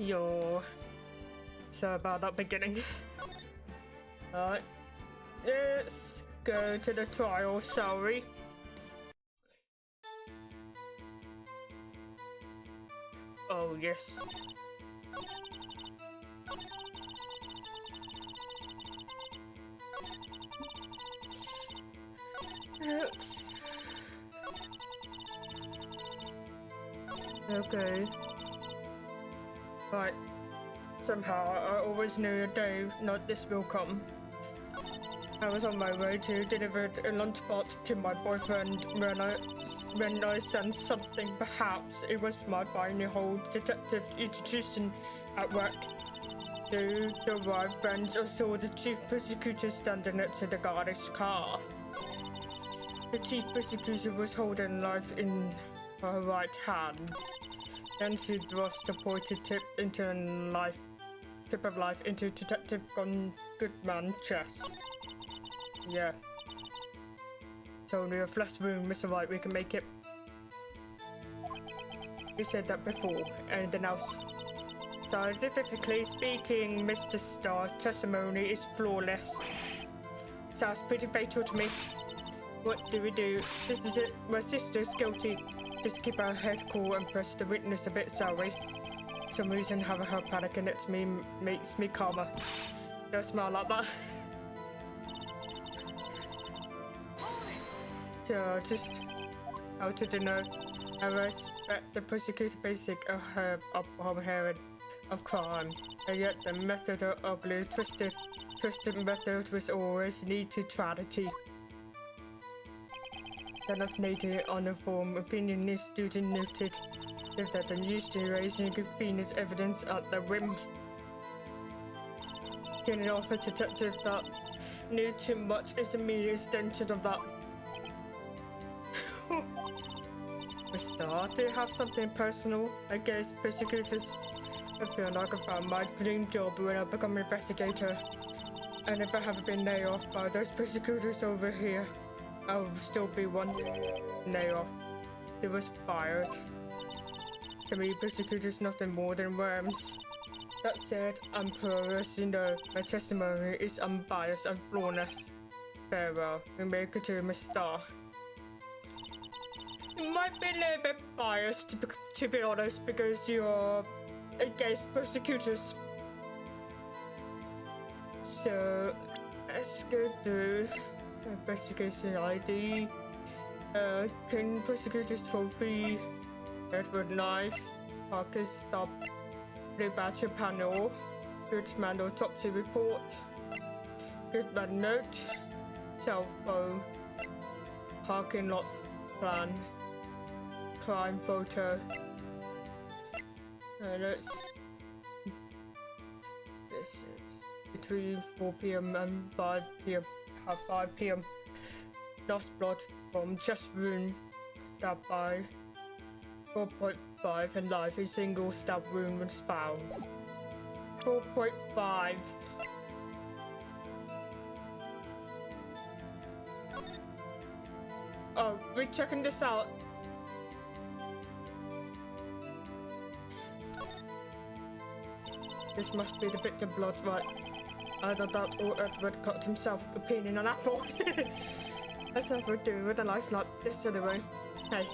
Yo. So about that beginning. Alright. Let's go to the trial, shall we? Oh, yes. Okay. Right. Somehow, I always knew a day like this will come. I was on my way to deliver a lunchbox to my boyfriend when I sensed something. Perhaps it was my final detective institution at work. To the right bench, I saw the chief prosecutor standing next to the garage car. The chief prosecutor was holding a knife in her right hand. Then she thrust the pointed tip of life into Detective Goodman's chest. Yeah. It's only a flesh wound, Mr. Wright. We can make it. We said that before. Anything else? Scientifically speaking, Mr. Starr's testimony is flawless. Sounds pretty fatal to me. What do we do? This is it. My sister's guilty. Just keep our head cool and press the witness a bit, shall we? For some reason, having her panicking at me makes me calmer. Don't smile like that. So, just out to dinner. I respect the prosecutor basic of her hearing of crime, and yet the method of ugly, twisted methods which always lead to tragedy. The nominated uninformed opinion is duly noted, if that I'm used to raising convenient evidence at the whim. Can it offer detective that knew too much is a mere extension of that? Mr. Do you have something personal against prosecutors? I feel like I found my dream job when I become an investigator. And if I haven't been laid off by those prosecutors over here, I'll still be one. Laid off. They was fired. To me, prosecutors nothing more than worms. That said, I'm porous, you know, my testimony is unbiased and flawless. Farewell, we make it to Mr. You might be a little bit biased, to be honest, because you're against prosecutors. So, let's go through investigation ID. King Prosecutor's Trophy, Edward Knife, Parker's Stop, Blue Badger Panel, Goodsman Autopsy Report, Goodman Note, Cell Phone, Parking Lot Plan, Crime Photo. Let's between 4 p.m. and 5 p.m. 5 p.m. Lost blood from chest wound, stabbed by 4.5 and life. A single stab wound was found. 4.5. Oh, we're checking this out. This must be the victim blood, right? Either that or Edward cut himself peeling an apple. That's what we're doing with a life like this anyway. Hey,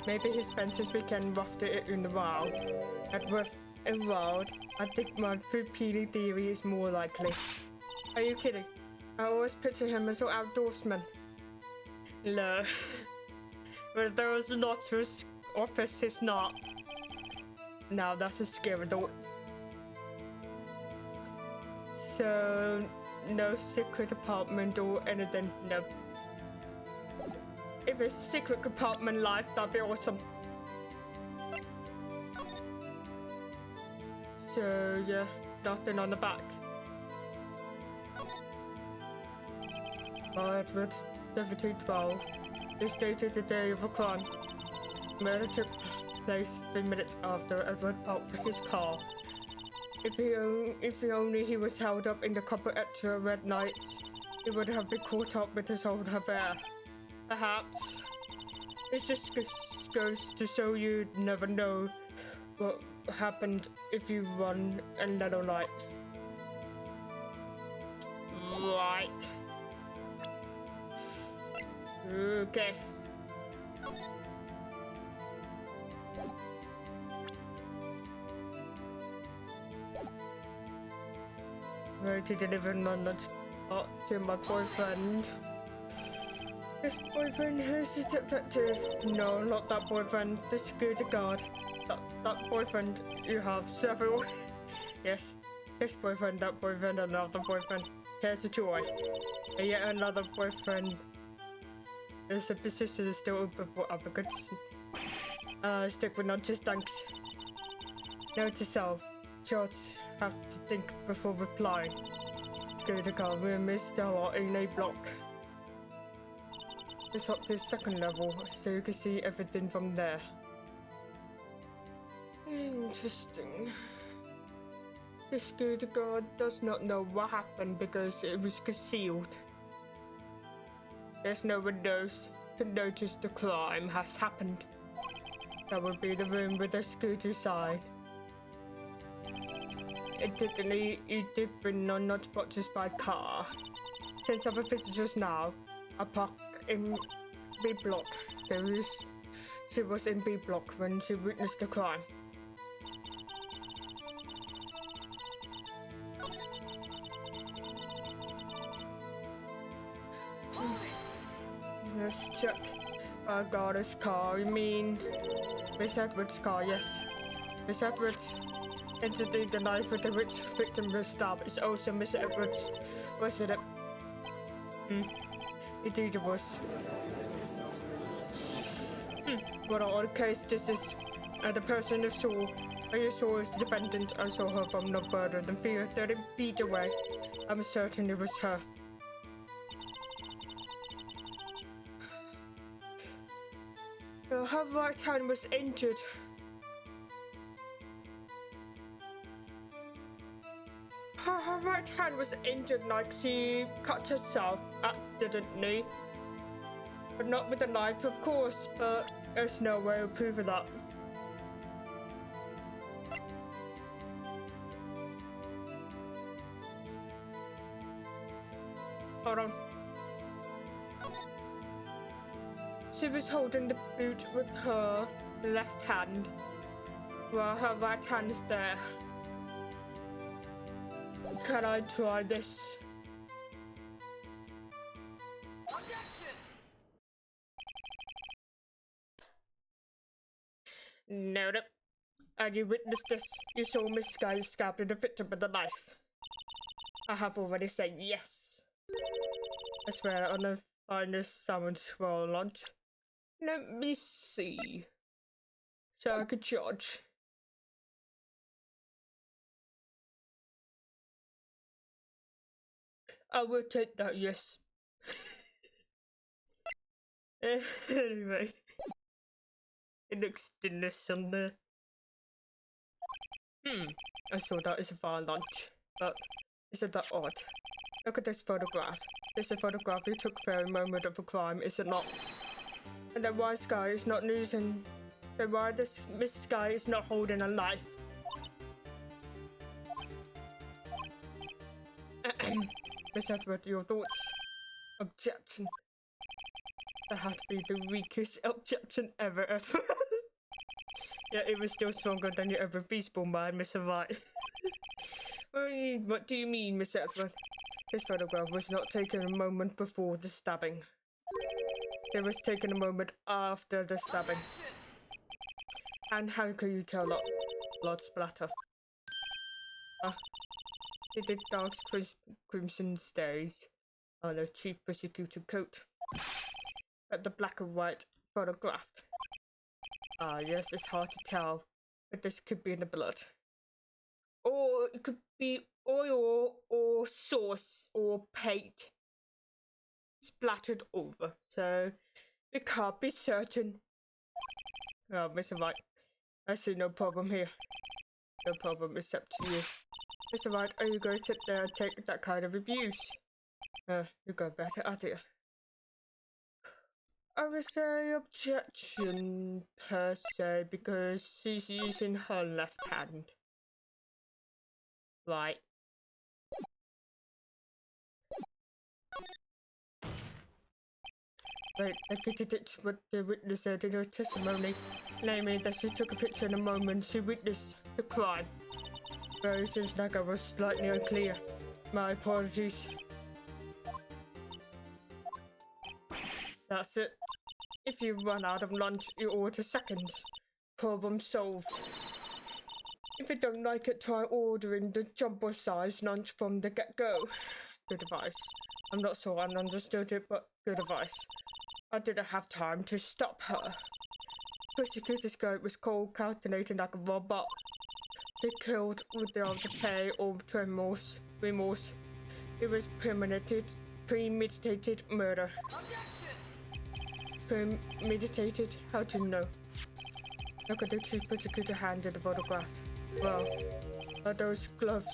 maybe he spent his weekend roughed it in the wild. Edward in wild. I think my food peeling theory is more likely. Are you kidding? I always picture him as an outdoorsman. No. But there was not his office, is not. Now that's a scary thought. So, no secret apartment or anything, no. If it's secret compartment life, that'd be awesome. So, yeah, nothing on the back. Edward, 1712. This dated the day of a crime. Murder took place 3 minutes after Edward parked his car. If only he was held up in the couple extra red lights, he would have been caught up with his own affair. Perhaps. It just goes to show you never know what happened if you run a little light. Right. Okay. Ready to deliver knowledge to my boyfriend. This boyfriend is a detective. No, not that boyfriend. The security guard. That boyfriend you have several. Yes. This boyfriend, that boyfriend, another boyfriend. Here's a toy. And yet another boyfriend. The position is still open for applicants. Stick with nudges, thanks. Note to self. Shots have to think before replying. Security guard, we missed our in a block. It's up to the second level, so you can see everything from there. Interesting. The security guard does not know what happened because it was concealed. There's no windows to notice the crime has happened. That would be the room with the security side. Additionally, you did bring non-nut boxes by car. Since other visitors now are parked in B block, she was in B block when she witnessed the crime. Let's check. I got his car. You mean Miss Edwards' car? Yes. Miss Edwards. Entity the knife with the which victim was stabbed is also Miss Edwards. Wasn't it? Indeed it was. What an odd case this is. And the person you saw is the defendant. I saw her from no further than 30 feet away. I'm certain it was her. Her right hand was injured. Her right hand was injured like she cut herself accidentally. But not with a knife, of course, but there's no way of proving that. Hold on. She was holding the boot with her left hand, while her right hand is there. Can I try this? No. And you witnessed this. You saw Miss Sky stabbing the victim with a knife. I have already said yes. I swear on the finest salmon swirl lunch. Let me see. So I could judge. I will take that, yes. Anyway. It looks delicious on there. I saw that as a fire lunch, but isn't that odd? Look at this photograph. This is a photograph you took for a moment of a crime, is it not? And then why Sky is not losing? Then why this Miss Sky is not holding a knife? Miss Edward, your thoughts? Objection. That had to be the weakest objection ever, Edward. Yeah, it was still stronger than your ever peaceful mind, Miss Wright. What do you mean, Miss Edward? This photograph was not taken a moment before the stabbing. It was taken a moment after the stabbing. And how can you tell that blood splatter? It did dark crimson stains on a cheap prosecutor coat. But the black and white photographed. Yes, it's hard to tell, but this could be in the blood. Or it could be oil or sauce or paint splattered over, so we can't be certain. Oh, Mr. Wright, I see no problem here. No problem except to you. Mr. Wright, are you going to sit there and take that kind of abuse? You got a better idea. I would say objection per se because she's using her left hand. Right. Right, I get it, what the witness said in her testimony, namely that she took a picture in the moment she witnessed the crime. But it seems like I was slightly unclear. My apologies. That's it. If you run out of lunch, you order seconds. Problem solved. If you don't like it, try ordering the jumbo-sized lunch from the get-go. Good advice. I'm not sure I understood it, but good advice. I didn't have time to stop her. Prosecutor's guide was cold, calculating like a robot. They killed without the pay or remorse. It was premeditated murder. Premeditated? How do you know? Look at the chief prosecutor handed the photograph. Well, are those gloves?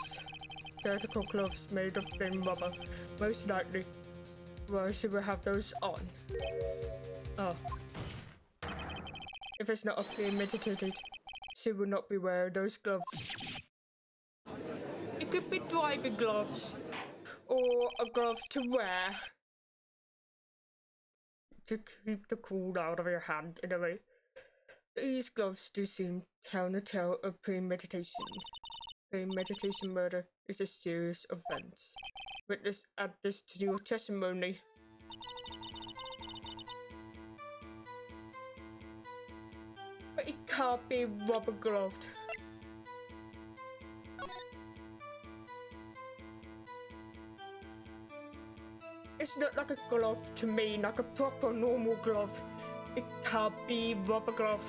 Surgical gloves made of thin rubber, most likely. Well, she will have those on. Oh. If it's not premeditated, she will not be wearing those gloves. It could be driving gloves, or a glove to wear to keep the cold out of your hand in a way. These gloves do seem tell the tale of premeditation. Premeditation murder is a serious offense. Witness add this to your testimony. But it can't be rubber gloved. It's not like a glove to me, like a proper normal glove. It can't be rubber glove.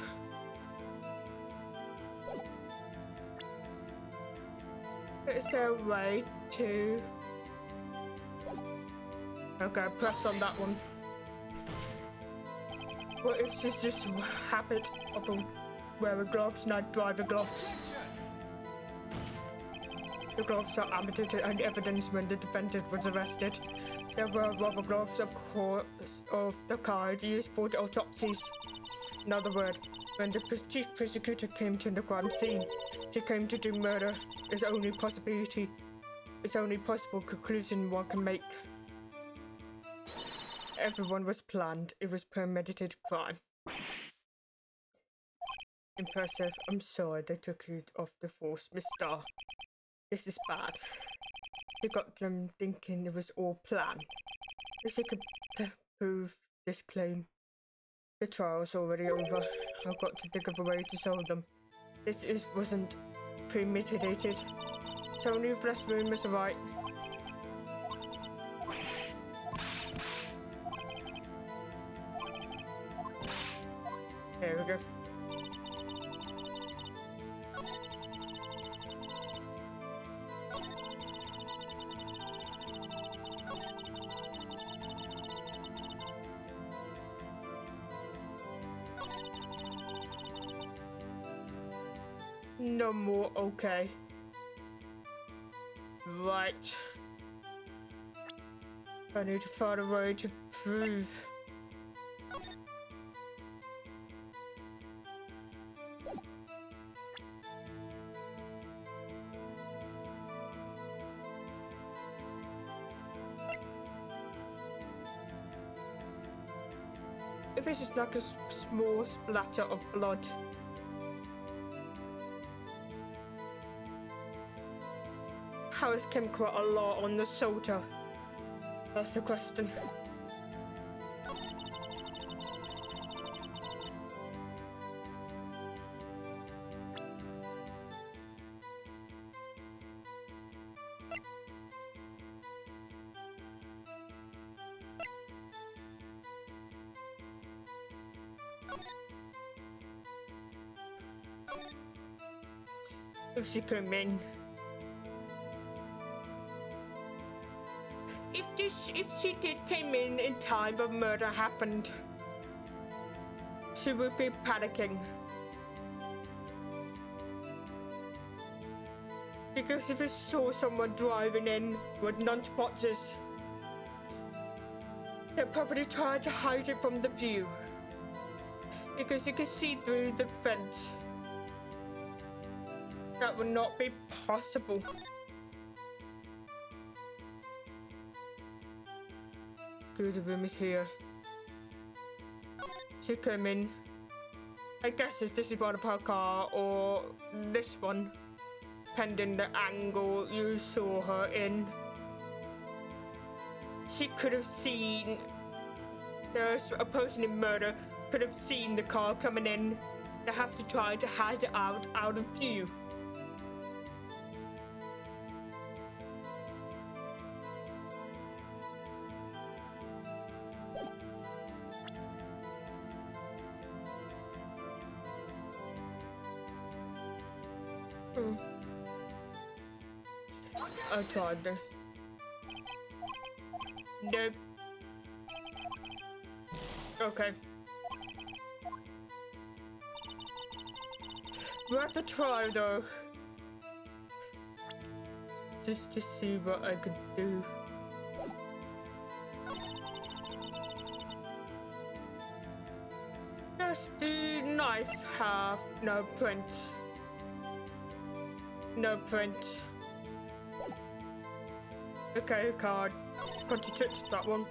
Is there a way to... Okay, press on that one. What if she's just a habit of wearing gloves, not driving gloves? The gloves are amputated and evidence when the defendant was arrested. There were rubber gloves, of course, of the kind used for the autopsies. In other words, when the chief prosecutor came to the crime scene, she came to do murder. It's only possible conclusion one can make. Everyone was planned. It was premeditated crime. Impressive. I'm sorry they took you off the force, Mr. This is bad. They got them thinking it was all planned. If they could prove this claim, the trial's already over. I've got to think of a way to show them. Wasn't premeditated. It's only fresh rumors, right? There we go. No more, okay. Right. I need to find a way to prove. If it's just like a small splatter of blood. How is Kim quite a lot on the soda? That's the question. If she came in. If she did came in time of murder happened, she would be panicking. Because if she saw someone driving in with lunch boxes, They probably tried to hide it from the view. Because you can see through the fence. That would not be possible. Good, the room is here. She came in. I guess it's this is one of her car or this one, depending the angle you saw her in. She could have seen there's a person in murder, could have seen the car coming in. They have to try to hide it out of view. I tried this. Nope. Okay. We have to try though. Just to see what I could do. Does the knife have no print? No print. Okay, card. Can't you touch that one?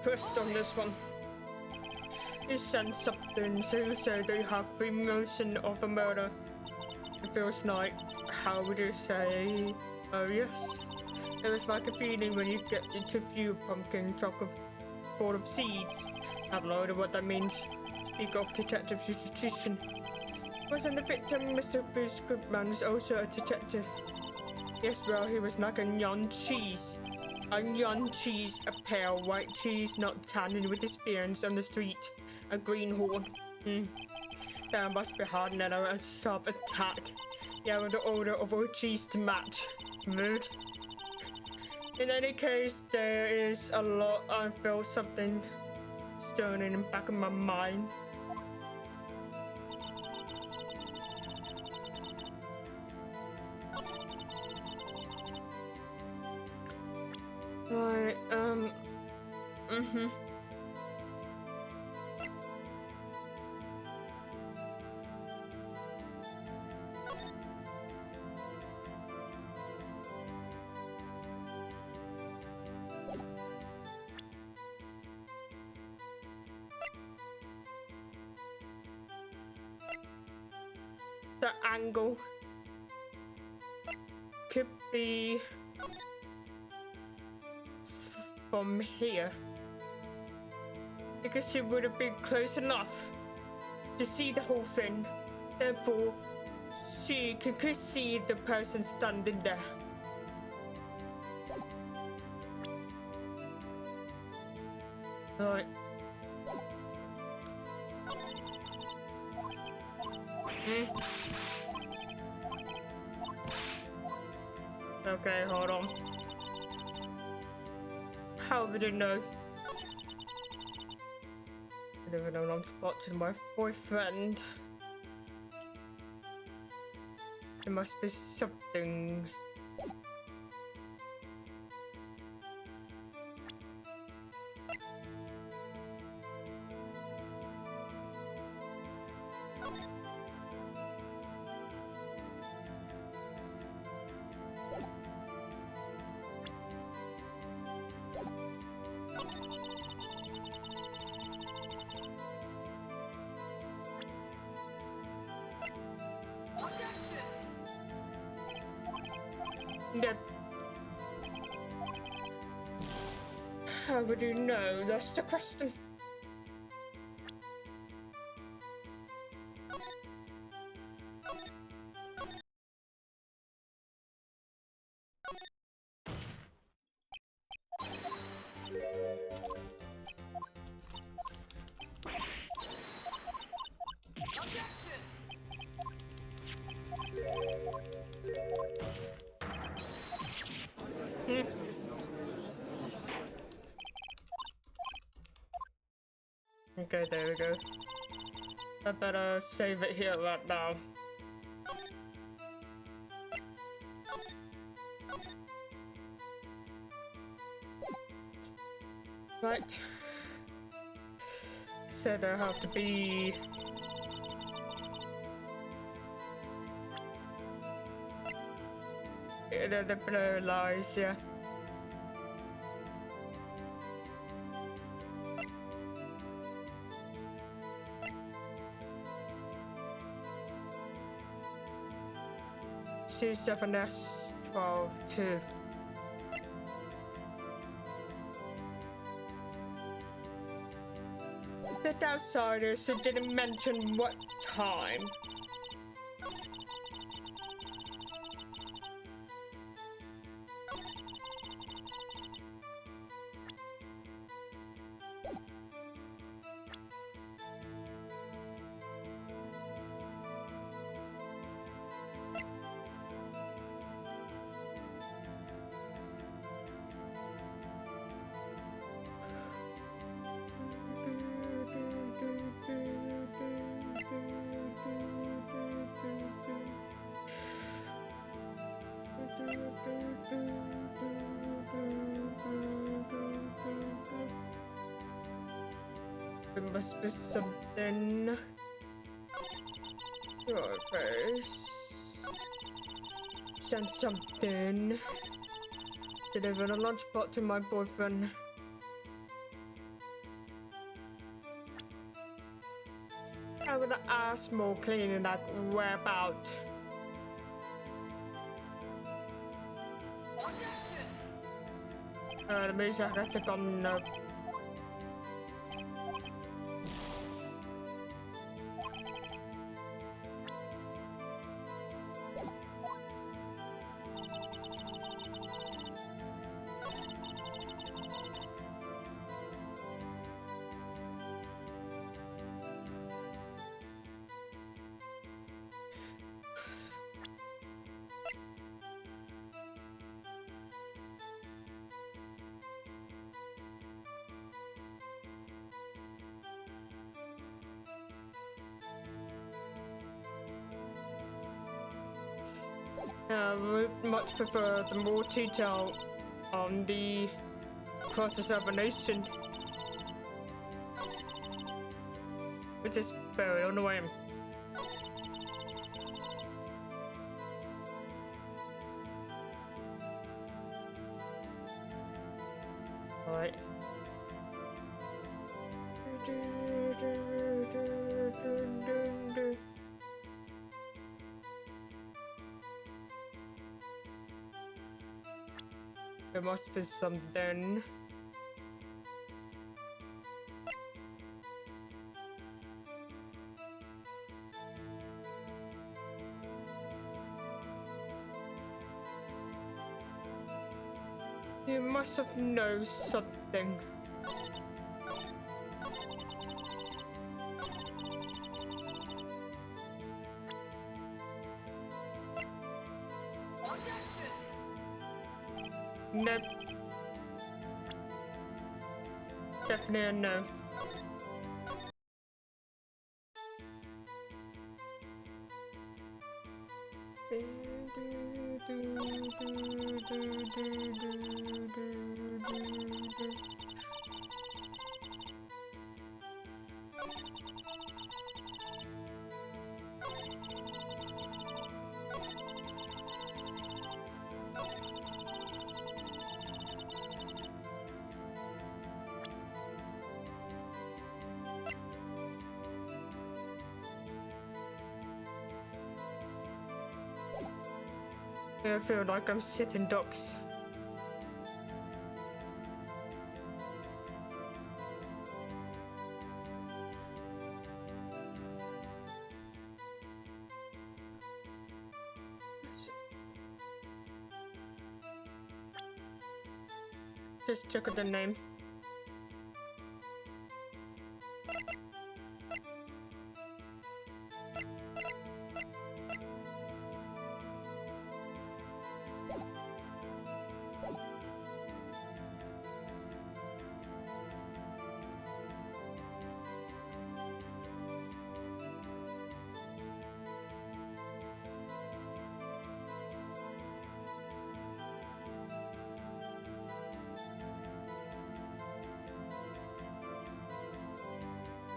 Pressed on this one. You sense something, so you say that you have premonition of a murder. It feels like, how would you say? Oh yes. It was like a feeling when you get into view of pumpkin chocolate full of seeds. I have no idea what that means. Speak of detective institution. Wasn't the victim Mr. Bruce Goodman is also a detective? Yes, well, he was like a young cheese. A young cheese, a pale white cheese, not tanning with experience on the street. A greenhorn. That must be hard and a sharp attack. Yeah, with the order of all cheese to match. Mood. In any case, there is a lot. I feel something stirring in the back of my mind. Right, the angle could be from here, because she would have been close enough to see the whole thing. Therefore, she could see the person standing there. Right. Okay, hold on. How would I know? I live in a long spot to my boyfriend. There must be something. Yep. How would you know? That's the question. Okay, there we go. I better save it here right now. Right. So there have to be... The blur lies, yeah. C7S12-2. The outsiders who didn't mention what time. There must be something. Your face. Send something. Deliver a lunchbox to my boyfriend. I would ask more cleaning that whereabout. The music has gone. I would much prefer the more detail on the cross-examination, which is very annoying. Alright. There must be something. You must have known something. Nope. Definitely a no. I feel like I'm sitting ducks. Just check out the name.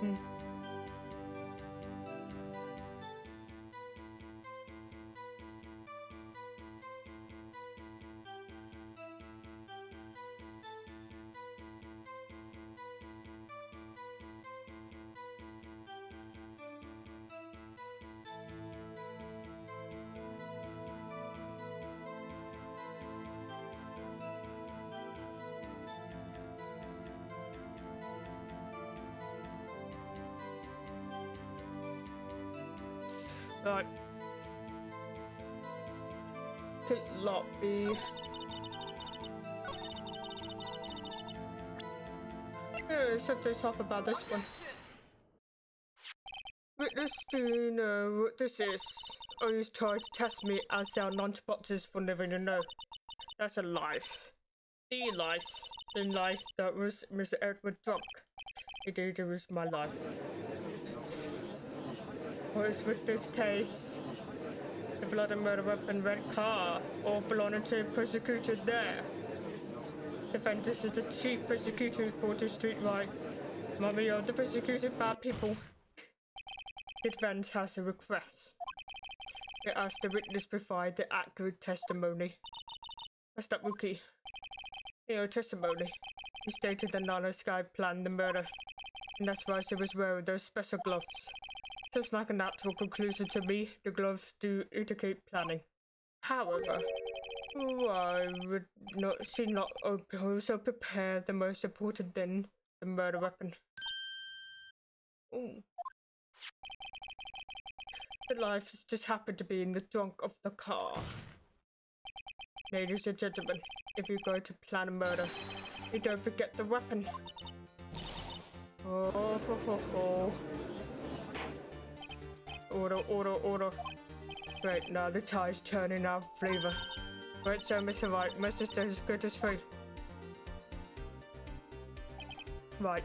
Hmm. Right. Could not be. Shut this off about this one. Witness, do you know what this is? Or you trying to test me as our lunchboxes for living to know? That's a life. The life. The life that was Mr. Edward drunk. Indeed, it was my life. What is with this case? The blood and murder weapon red car, all belonging to a persecutor there. Defenders is the chief persecutor for the street right. Mommy of the persecuted bad people. The defense has a request. It asks the witness provide the accurate testimony. What's that, Wookie? In your testimony, he stated that Nana Sky planned the murder, and that's why she was wearing those special gloves. Seems like a natural conclusion to me. The gloves do indicate planning. However, why would she not also prepare the most important thing, the murder weapon? Ooh. The lives just happened to be in the trunk of the car. Ladies and gentlemen, if you're going to plan a murder, you don't forget the weapon. Oh, ho, ho, ho. Order, order, order. Right, now the tide's turning our flavor. Right, so Mr. Wright, my sister is good as free. Right.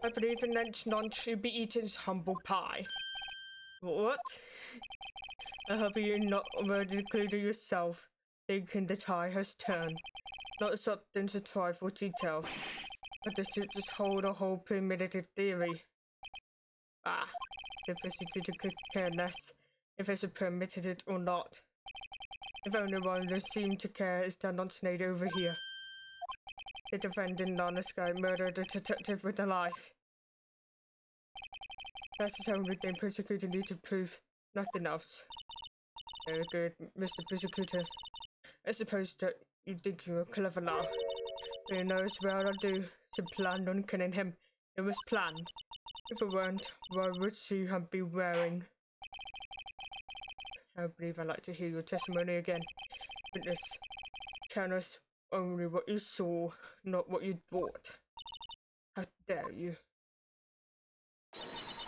I believe the next lunch you'll be eating is humble pie. What? I hope you're not already clear to yourself, thinking the tide has turned. Not something to trifle detail, but this should just hold a whole premeditated theory. Ah, the prosecutor could care less if it's permitted it or not. If only one that seemed to care is the non-snake over here. The defendant Nana Sky murdered the detective with a knife. That's the only thing prosecutor needs to prove, nothing else. Very good, Mr. Prosecutor. I suppose that you think you are clever now. But you know as well I do. She planned on killing him. It was planned. If it weren't, why would she have been wearing? I believe I'd like to hear your testimony again. Witness, tell us only what you saw, not what you thought. How dare you?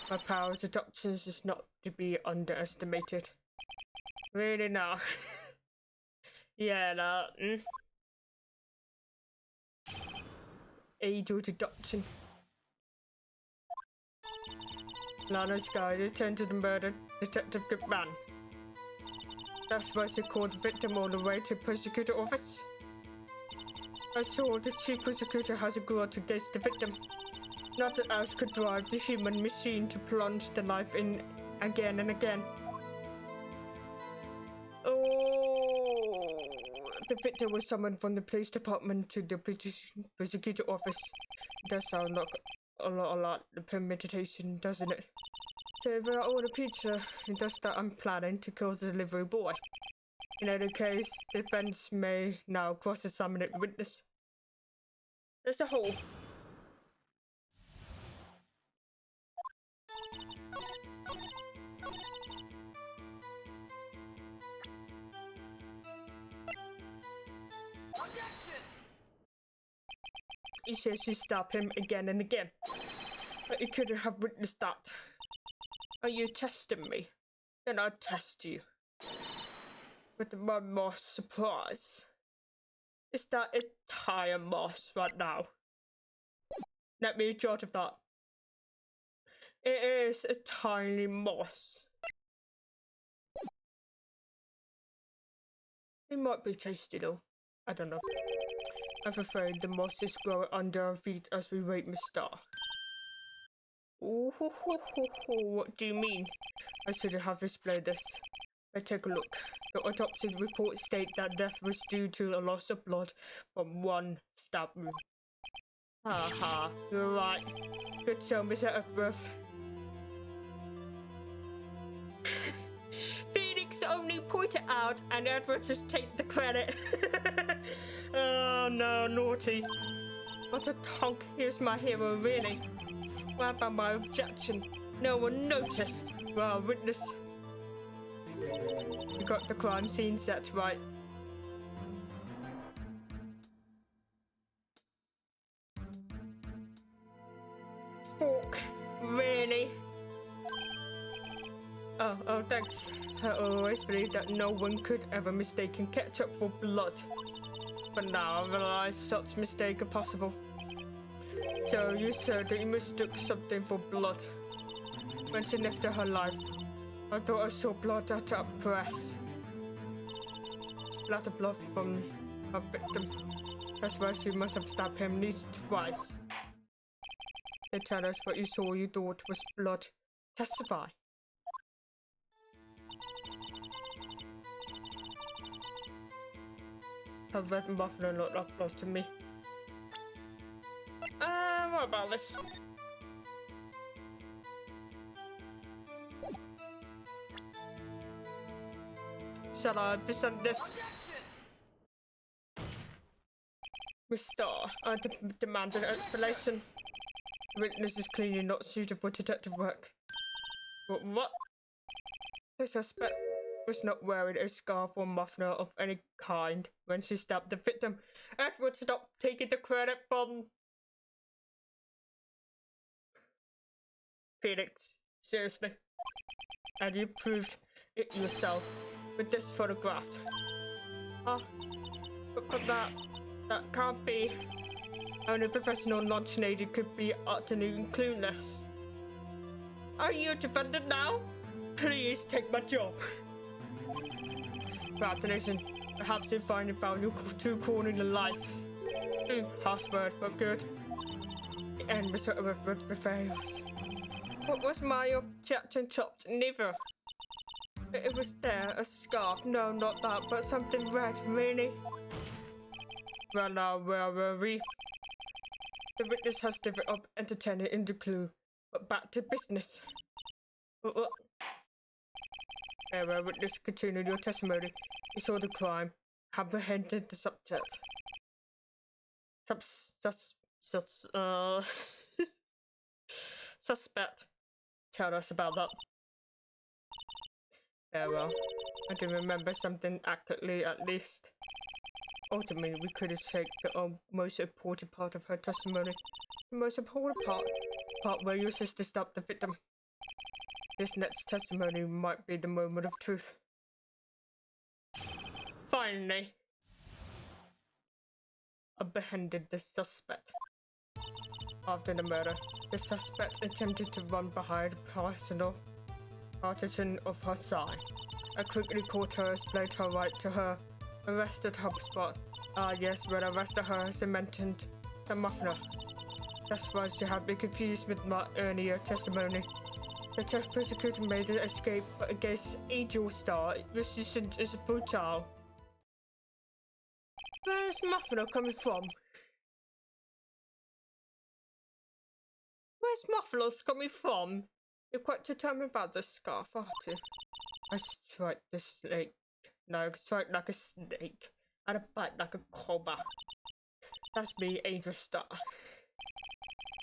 My power of deduction is not to be underestimated. Really now? Yeah, that. Age of deduction. Lana Sky returned to the murder detective man. That's why she called the victim all the way to prosecutor office. I saw the chief prosecutor has a grudge against the victim. Nothing else could drive the human machine to plunge the knife in again and again. Oh, the victim was summoned from the police department to the prosecutor office. It does sound like a lot of premeditation, doesn't it? So if I order pizza, it does that I'm planning to kill the delivery boy. In any case, the defense may now cross-examine the witness. There's a hole. He says she stabbed him again and again. But you couldn't have witnessed that. Are you testing me? Then I'll test you. With one more surprise. Is that entire moss right now? Let me judge of that. It is a tiny moss. It might be tasty though. I don't know. I'm afraid the moss is growing under our feet as we wait Miss Star. Ooh, what do you mean? I shouldn't have displayed this. Let's take a look. The autopsy report states that death was due to a loss of blood from one stab wound. Haha, you're right. Good show, Mr. Earthworth. Phoenix only pointed out and Edward just take the credit. Oh no, naughty. What a tonk. Here's my hero, really. What about my objection? No one noticed. Well, witness. You got the crime scene set right. Fork. Really? Oh, thanks. I always believed that no one could ever mistake ketchup for blood. But now I realize such mistake are possible. So you said that you mistook something for blood. When she left her life, I thought I saw blood at her breast. Splatter blood from her victim. That's why she must have stabbed him at least twice. They tell us what you saw you thought was blood. Testify. Her red muffler looked like blood to me. What about this? Shall I present this? Mr. I demand an explanation. The witness is clearly not suited for detective work. What? The suspect was not wearing a scarf or muffler of any kind when she stabbed the victim. Edward, stop taking the credit from Phoenix. Seriously. And you proved it yourself with this photograph. But that can't be. Only a professional launch-lady could be utterly clueless. Are you a defendant now? Please take my job. Congratulations. Perhaps you finally found your true calling in life. Harsh word, but good. The end result of what prevails. What was my objection? Chopped liver. It was there, a scarf. No, not that, but something red, really. Well now, where were we? The witness has given up entertaining in the clue, but back to business. Witness, continue your testimony. You saw the crime, apprehended the subject. Suspect. Tell us about that. Well, I can remember something accurately at least. Ultimately, we could have taken the most important part of her testimony. The most important part where your sister stabbed the victim. This next testimony might be the moment of truth. Finally, apprehended the suspect. After the murder, the suspect attempted to run behind a partisan of her side. I quickly caught her, explained her right to her, arrested her spot. Yes, when I arrested her, she mentioned the muffler. That's why she had been confused with my earlier testimony. The test prosecutor made an escape, but against Angel Star, resistance is futile. Where's muffler coming from? Where's mufflers coming from? You're quite determined about the scarf, aren't you? I strike the snake. No, strike like a snake. And a bite like a cobra. That's me, Angel Star.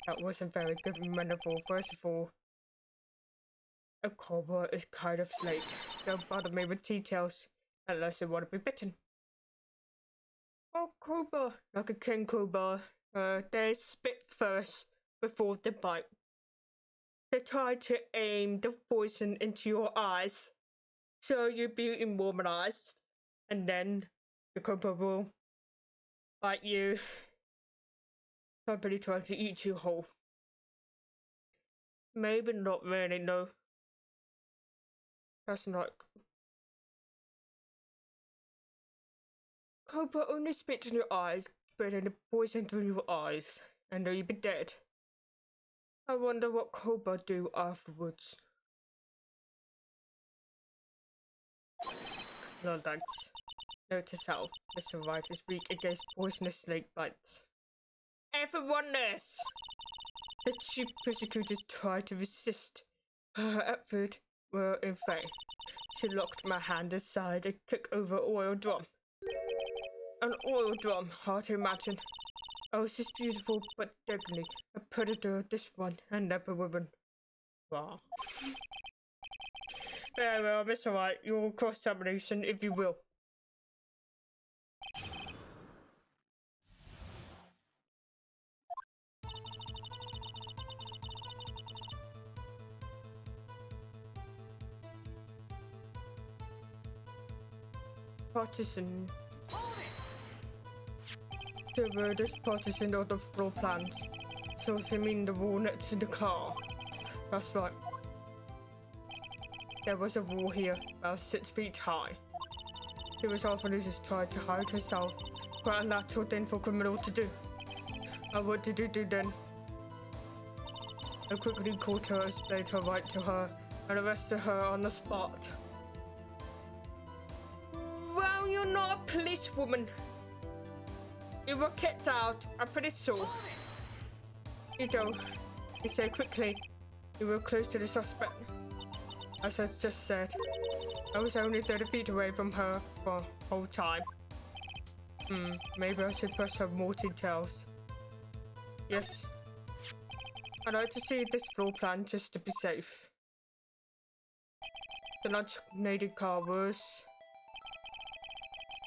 That wasn't very good metaphor. First of all, a cobra is kind of snake. Don't bother me with details unless you want to be bitten. Oh, cobra, like a king cobra. They spit first before they bite. They try to aim the poison into your eyes, so you'll be immobilized, and then the cobra will bite you. Probably trying to eat you whole. Maybe not really, no. That's not. Cobra only spits in your eyes, spreading the poison through your eyes, and then you'll be dead. I wonder what Cobra do afterwards. No thanks. Note to self, Mr. Wright is weak against poisonous snake bites. Everyone nurse! The chief persecutors tried to resist. Her effort were in vain. She locked my hand aside and kicked over oil drum. An oil drum, hard to imagine. Oh, she's beautiful but deadly. A predator, this one, and never woman. Wow. Very well, Mr. Wright, your cross-examination, if you will. Partition. The word is partition of the floor plans. So you mean the wall next to the car? That's right. There was a wall here, about 6 feet high. It was often just tried to hide herself. Quite a natural thing for a criminal to do. And what did you do then? I quickly caught her, explained her right to her, and arrested her on the spot. Well, you're not a policewoman. You were kicked out, I'm pretty sure. You don't. You say quickly. You were close to the suspect. As I just said, I was only 30 feet away from her for the whole time. Maybe I should press her more details. Yes. I'd like to see this floor plan just to be safe. The launch-nated car was...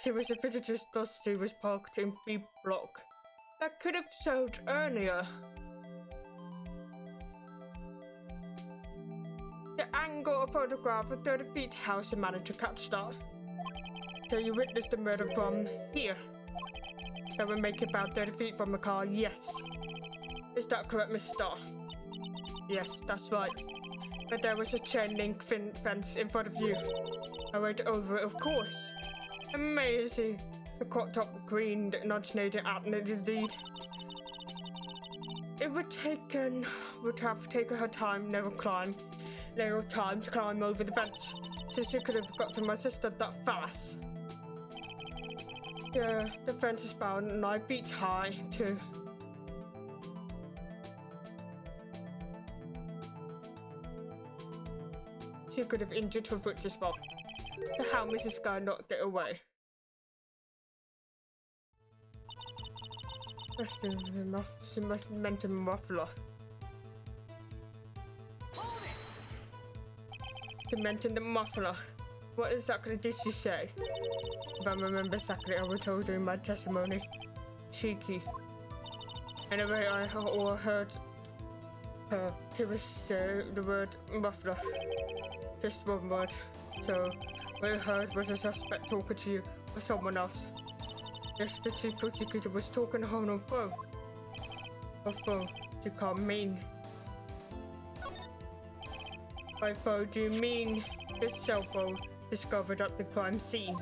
She was a visitor's dusty was parked in B block. That could have showed earlier. The angle of photograph of 30 feet house and managed to catch that. So you witnessed the murder from here. That would make it about 30 feet from the car, yes. Is that correct, Miss Starr? Yes, that's right. But there was a chain link fence in front of you. I went over it, of course. Amazing. The cropped up green non-native outlet indeed. It would have taken her time, little time to climb over the fence. So she could have got to my sister that fast. Yeah, the fence is about 9 feet high too. She could have injured her foot as well. So how Mrs. Guy not get away? That's she must have meant a muffler. She mentioned the muffler. What exactly did she say? If I remember exactly, I was told during my testimony. Cheeky. Anyway, I heard her. She was the word muffler. Just one word. So, what I heard was a suspect talking to you or someone else. Yes, the chief prosecutor was talking on her phone. Her phone, you can't mean. By phone, do you mean this cell phone discovered at the crime scene?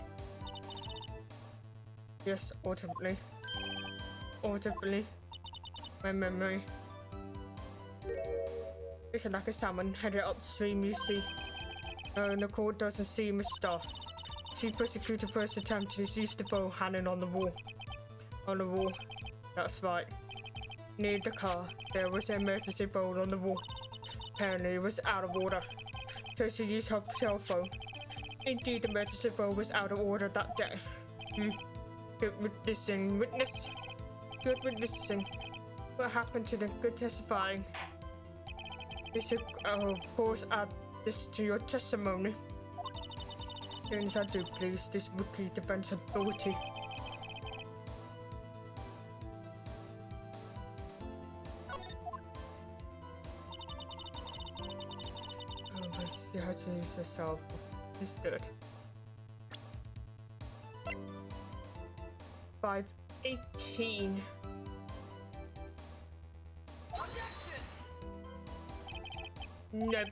Yes, audibly. Audibly. My memory. It's like a salmon headed upstream, you see. The court doesn't seem a star. Chief prosecutor first attempt to use the bow hanging on the wall. On the wall. That's right. Near the car, there was an emergency bowl on the wall. Apparently it was out of order. So she used her cell phone. Indeed, the emergency bowl was out of order that day. Good witnessing, witness. Good witnessing. What happened to the good testifying? You should, of course, add this to your testimony. Yes, I do, please. This rookie defense authority. Oh, she has to use herself. It's good. 518. Nope.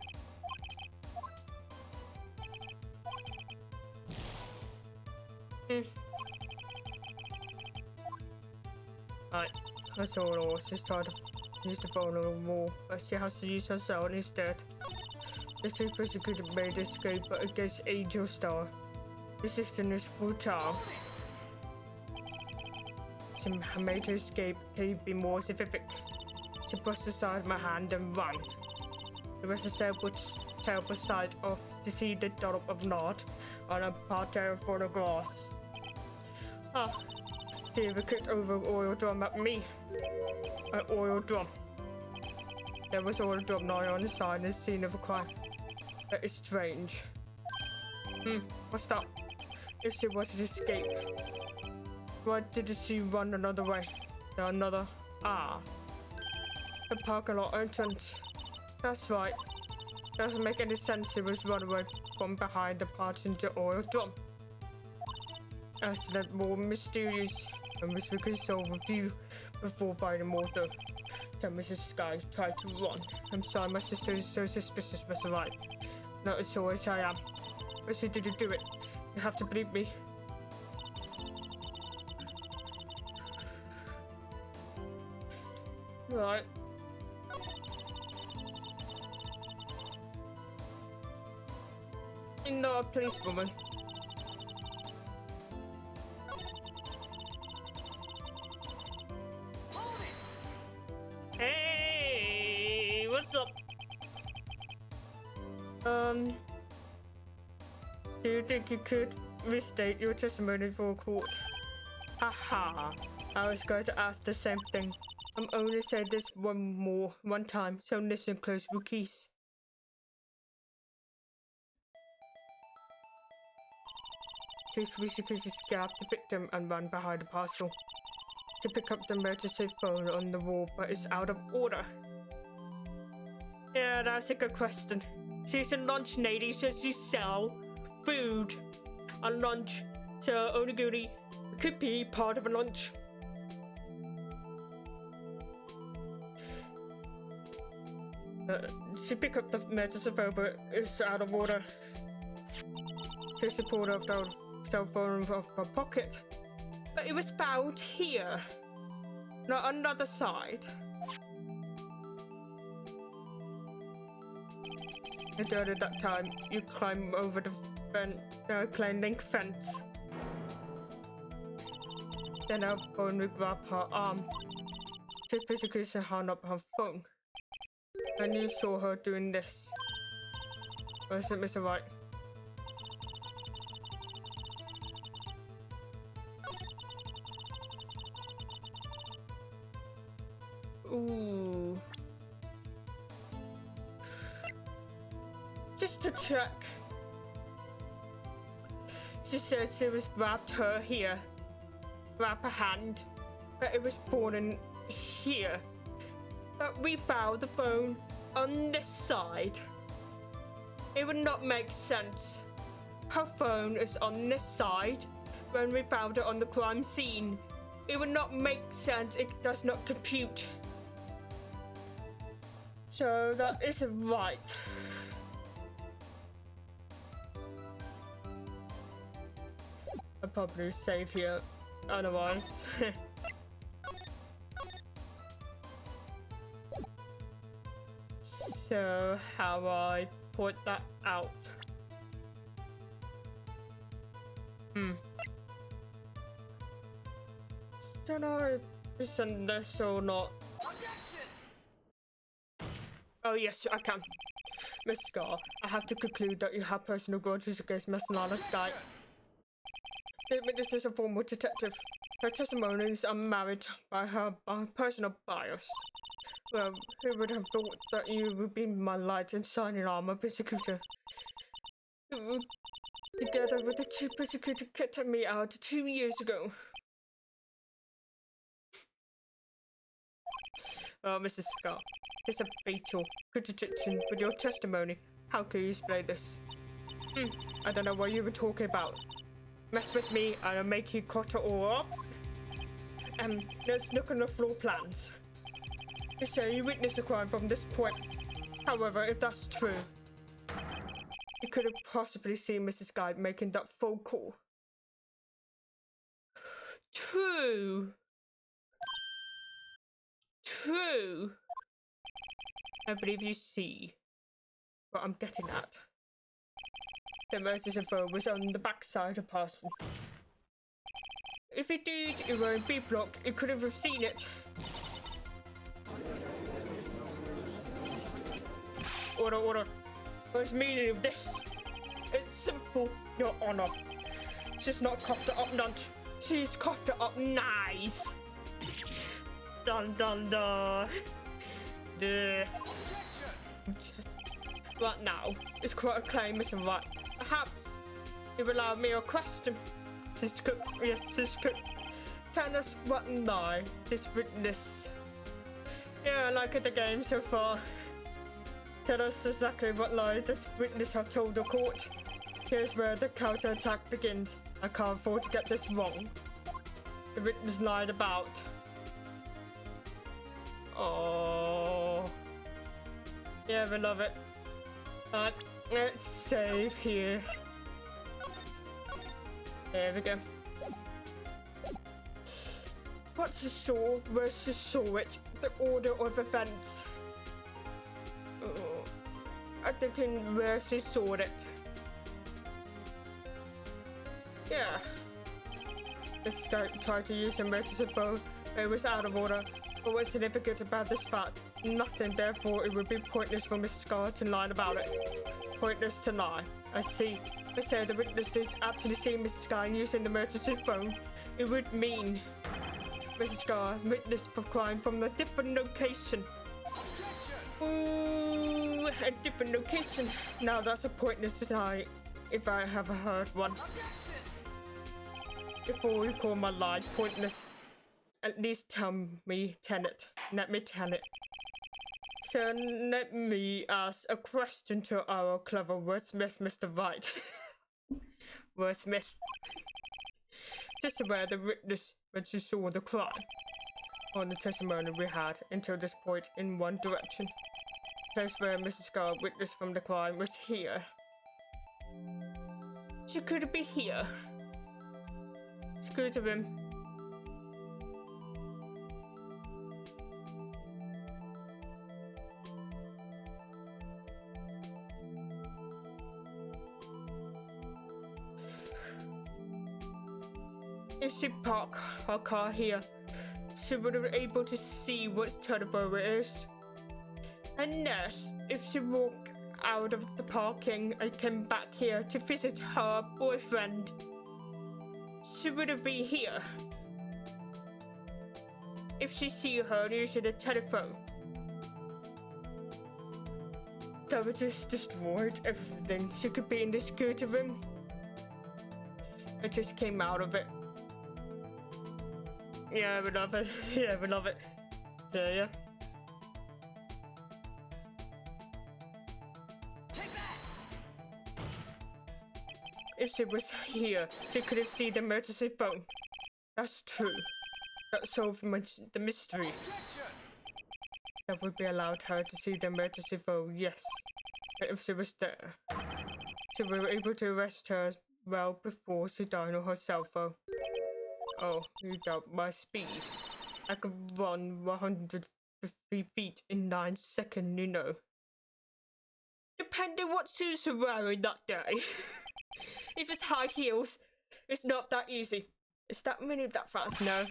Right, that's all I was just trying to use the phone on the wall, but she has to use her cell instead. The two persecuted made escape, but against Angel Star. The system is futile. She made her escape. Can you be more specific? She pushed aside my hand and ran. There was a terrible sight of to see the dollop of nod on a parterre for the glass. Ah, David kicked over an oil drum at me. An oil drum. There was oil drum lying on the side in the scene of a crime. That is strange. What's that? If she was to escape, why did she run another way? The parking lot entrance. That's right. Doesn't make any sense she was run away from behind the passenger oil drum. Accident more mysterious. I wish we could solve a few before buying more though. Tell Mrs. Sky tried to run. I'm sorry, my sister is so suspicious, Mr. Wright. Not as sure as I am. But she didn't do it. You have to believe me. Right. You're not a policewoman. Hey, what's up? Do you think you could restate your testimony for court? Haha, I was going to ask the same thing. I'm only saying this one time, so listen close, rookies. Chief basically grabbed the victim and ran behind the parcel to pick up the emergency phone on the wall, but it's out of order. Yeah, that's a good question. She's a lunch lady, so she sell food on lunch, so onigiri could be part of a lunch. She picked up the emergency phone, but it's out of order. She pulled up the cell phone off her pocket, but it was found here, not on the other side. And during that time, you climb over the chain link fence. Then her phone would grab her arm. She physically hung up her phone. And you saw her doing this. Was it Mr. Wright? Ooh. Just to check. She said she was grabbed her here. Grab her hand. But it was falling here. But we found the phone on this side. It would not make sense. Her phone is on this side when we found it on the crime scene. It would not make sense. It does not compute. So that is right. I'll probably save here otherwise. So how I point that out? Should I send this or not? Oh yes, I can. Miss Scar, I have to conclude that you have personal grudges against Miss Nana Sky. This is a former detective. Her testimony is unmarried by her personal bias. Well, who would have thought that you would be my light and shining armor persecutor? Together with the two persecutor kicked me out 2 years ago. Oh, Mrs. Scott, it's a fatal contradiction with your testimony. How can you explain this? I don't know what you were talking about. Mess with me and I'll make you cut it all up. Let's look on the floor plans. You say you witnessed a crime from this point. However, if that's true, you could have possibly seen Mrs. Guy making that phone call. True. I believe you see what I'm getting at. The emergency phone was on the backside of Parson. If it did, it won't be blocked. It could have seen it. Order. What's the meaning of this? It's simple, Your Honor. She's not coughed it up none. She's coughed it up nice. Dun dun dun. Duh. What now? It's quite a claim, Mr. Wright. Perhaps you will allow me a question. She's cooked. Yes, she's cooked. Tell us what lie this witness. Yeah, I like the game so far. Tell us exactly what lie this witness has told the court. Here's where the counterattack begins. I can't afford to get this wrong. The witness lied about. Oh. Yeah, we love it. Let's save here. There we go. What's the saw? Where's the saw it? The order of events. I think in where she saw it. Yeah. This guy tried to use emergency phone, but it was out of order. But what's significant about this fact? Nothing, therefore it would be pointless for Mrs. Scar to lie about it. Pointless to lie. I see. I say the witness did actually see Mrs. Scar using the emergency phone. It would mean Mrs. Scar witnessed the crime from a different location. Ooh, a different location. Now that's a pointless lie if I have heard one. Before you call my lie pointless, at least tell me, let me tell it. So let me ask a question to our clever wordsmith, Mr. Wright. Wordsmith. Just where the witness when she saw the crime. On the testimony we had until this point in one direction. Place where Mrs. Scar witnessed from the crime was here. She could be here. It's good of him. If she parked her car here, she would have been able to see what telephone it is. Unless if she walked out of the parking and came back here to visit her boyfriend, she would have been here. If she see her using a telephone, that would just destroyed everything. She could be in the security room. It just came out of it. Yeah, we love it. Yeah, we love it. So yeah. If she was here, she could have seen the emergency phone. That's true. That solved the mystery. That would be allowed her to see the emergency phone, yes. But if she was there, she would be able to arrest her well before she died on her cell phone. Oh, you doubt my speed. I could run 150 feet in 9 seconds, you know. Depending what shoes you're wearing that day. If it's high heels, it's not that easy. It's that many that fast, no.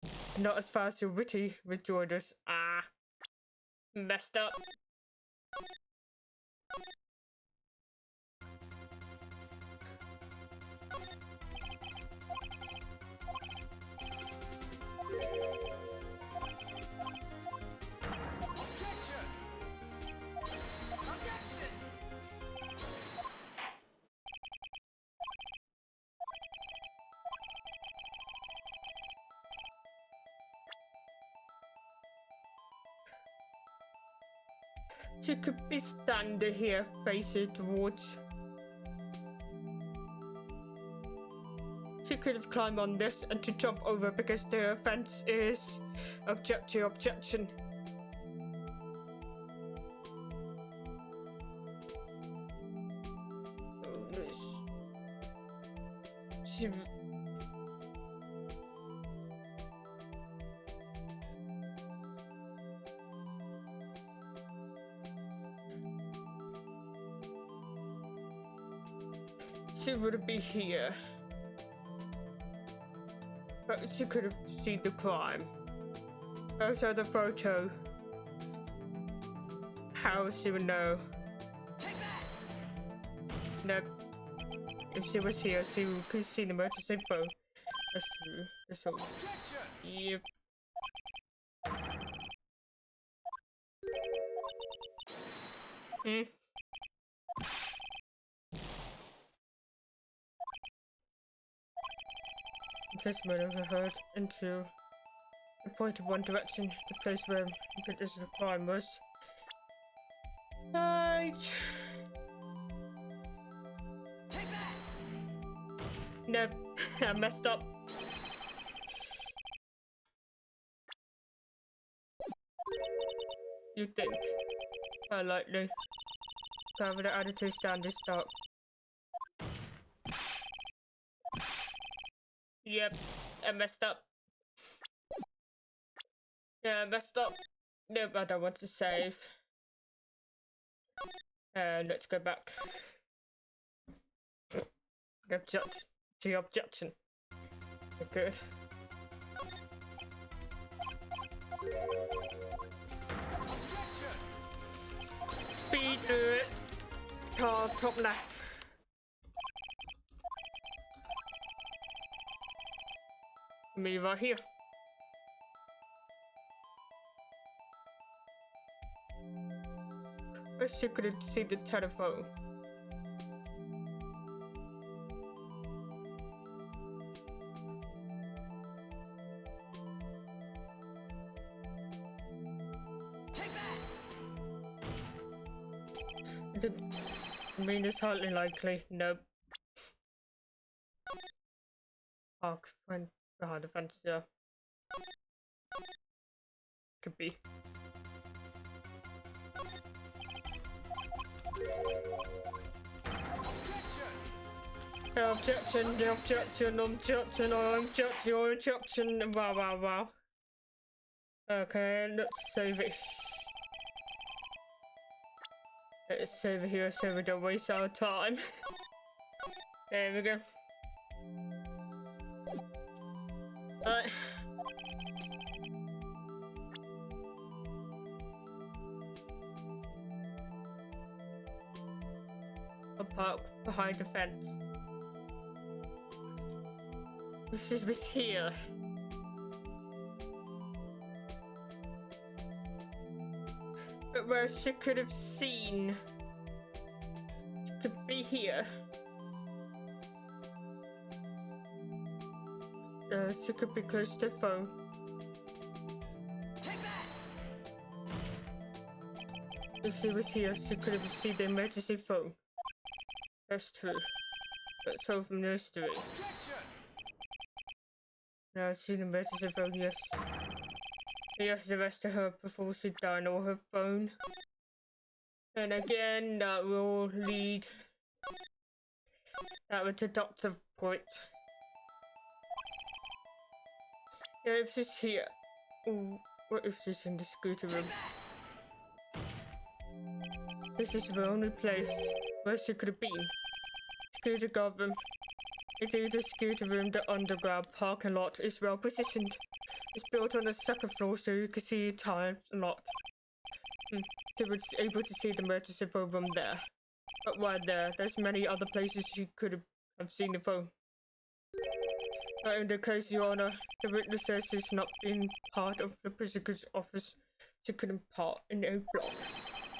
It's not as fast as your witty rejoinders. Ah. Messed up. She could be standing here facing towards. She could have climbed on this and to jump over because the fence is objection. She... she would be here. But she could have seen the crime. Also the photo. How she would know? Nope. If she was here, she could see the emergency phone. That's true. That's all. Yep. Testimony overheard into the point of one direction, the place where the condition of crime was. Right. No, I messed up. You think? Likely. Cover the attitude standard stop. Yep, I messed up. Yeah, I messed up. Nope, I don't want to save. Let's go back. Object to your objection. Good. Speed do it. Car top left. Me right here. Wish you could see the telephone. I mean, it's hardly likely. Nope. Park went behind the fence, yeah. Could be. Objection, the objection, objection, objection, wow, wow, wow. Okay, let's save it. Let's save it here so we don't waste our time. There we go. Right. I'll park behind the fence. This was here. But where she could have seen. She could be here. She could be close to the phone. If she was here, she could have seen the emergency phone. That's true. Let's solve the mystery. Now she's the emergency phone, yes. Yes, arrested her before she died on her phone. And again, that will lead. That would deduct the point. Yeah, if she's here. Ooh, what if she's in the scooter room? This is the only place where she could have been. Scooter guard room. Indeed, the scooter room, the underground parking lot, is well positioned. It's built on the second floor so you can see time a lot. She was able to see the emergency phone from there. But why there? There's many other places you could have seen the phone. But in the case, Your Honor, the witness says she's not been part of the prosecutor's office. She couldn't part in a block.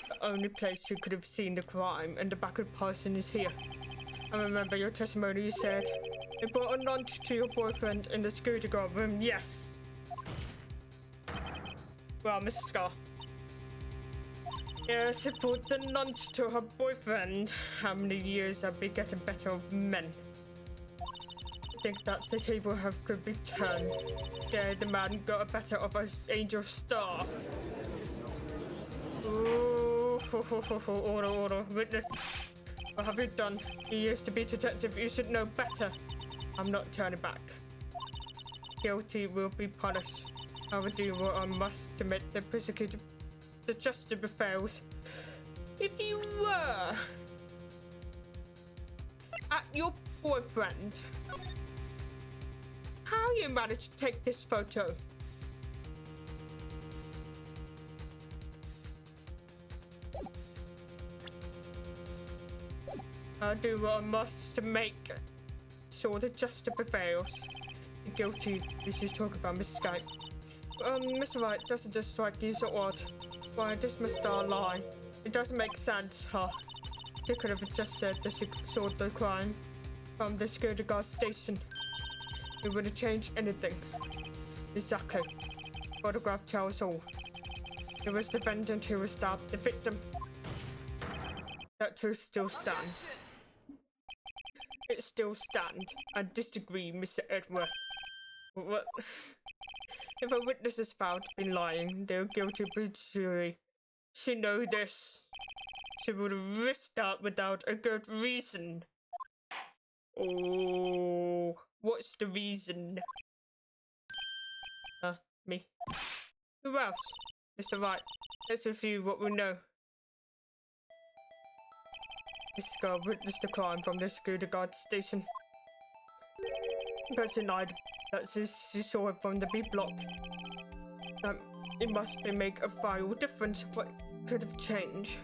The only place you could have seen the crime and the backup person is here. I remember your testimony, you said you brought a lunch to your boyfriend in the scooter guard room. Yes. Well, Mrs. Scar. Yes, she brought the lunch to her boyfriend. How many years have been getting better of men? I think that the table could be turned. Yeah, the man got a better of an angel star. Ooh, order. Witness. What have you done? You used to be detective. You should know better. I'm not turning back. Guilty will be punished. I will do what I must to make the prosecutor the justice fails. If you were at your boyfriend. How you managed to take this photo? I'll do what I must to make sure that justice prevails. The guilty. This is talk about Miss Skype. Mr. Wright, doesn't just strike you so odd. Why does Mr. lie? It doesn't make sense, huh? She could have just said that she saw the crime from the security guard station. It wouldn't change anything. Exactly. Photograph tells all. It was the defendant who stabbed the victim. That truth still stands. It still stands. I disagree, Mr. Edward. What? If a witness is found to be lying, they're guilty of perjury. She knows this. She would have risked that without a good reason. Oh, what's the reason? Me. Who else? Mr. Wright, let's review what we know. This girl witnessed the crime from the security guard station. But denied that she saw it from the B block. It must be make a vital difference. What could have changed?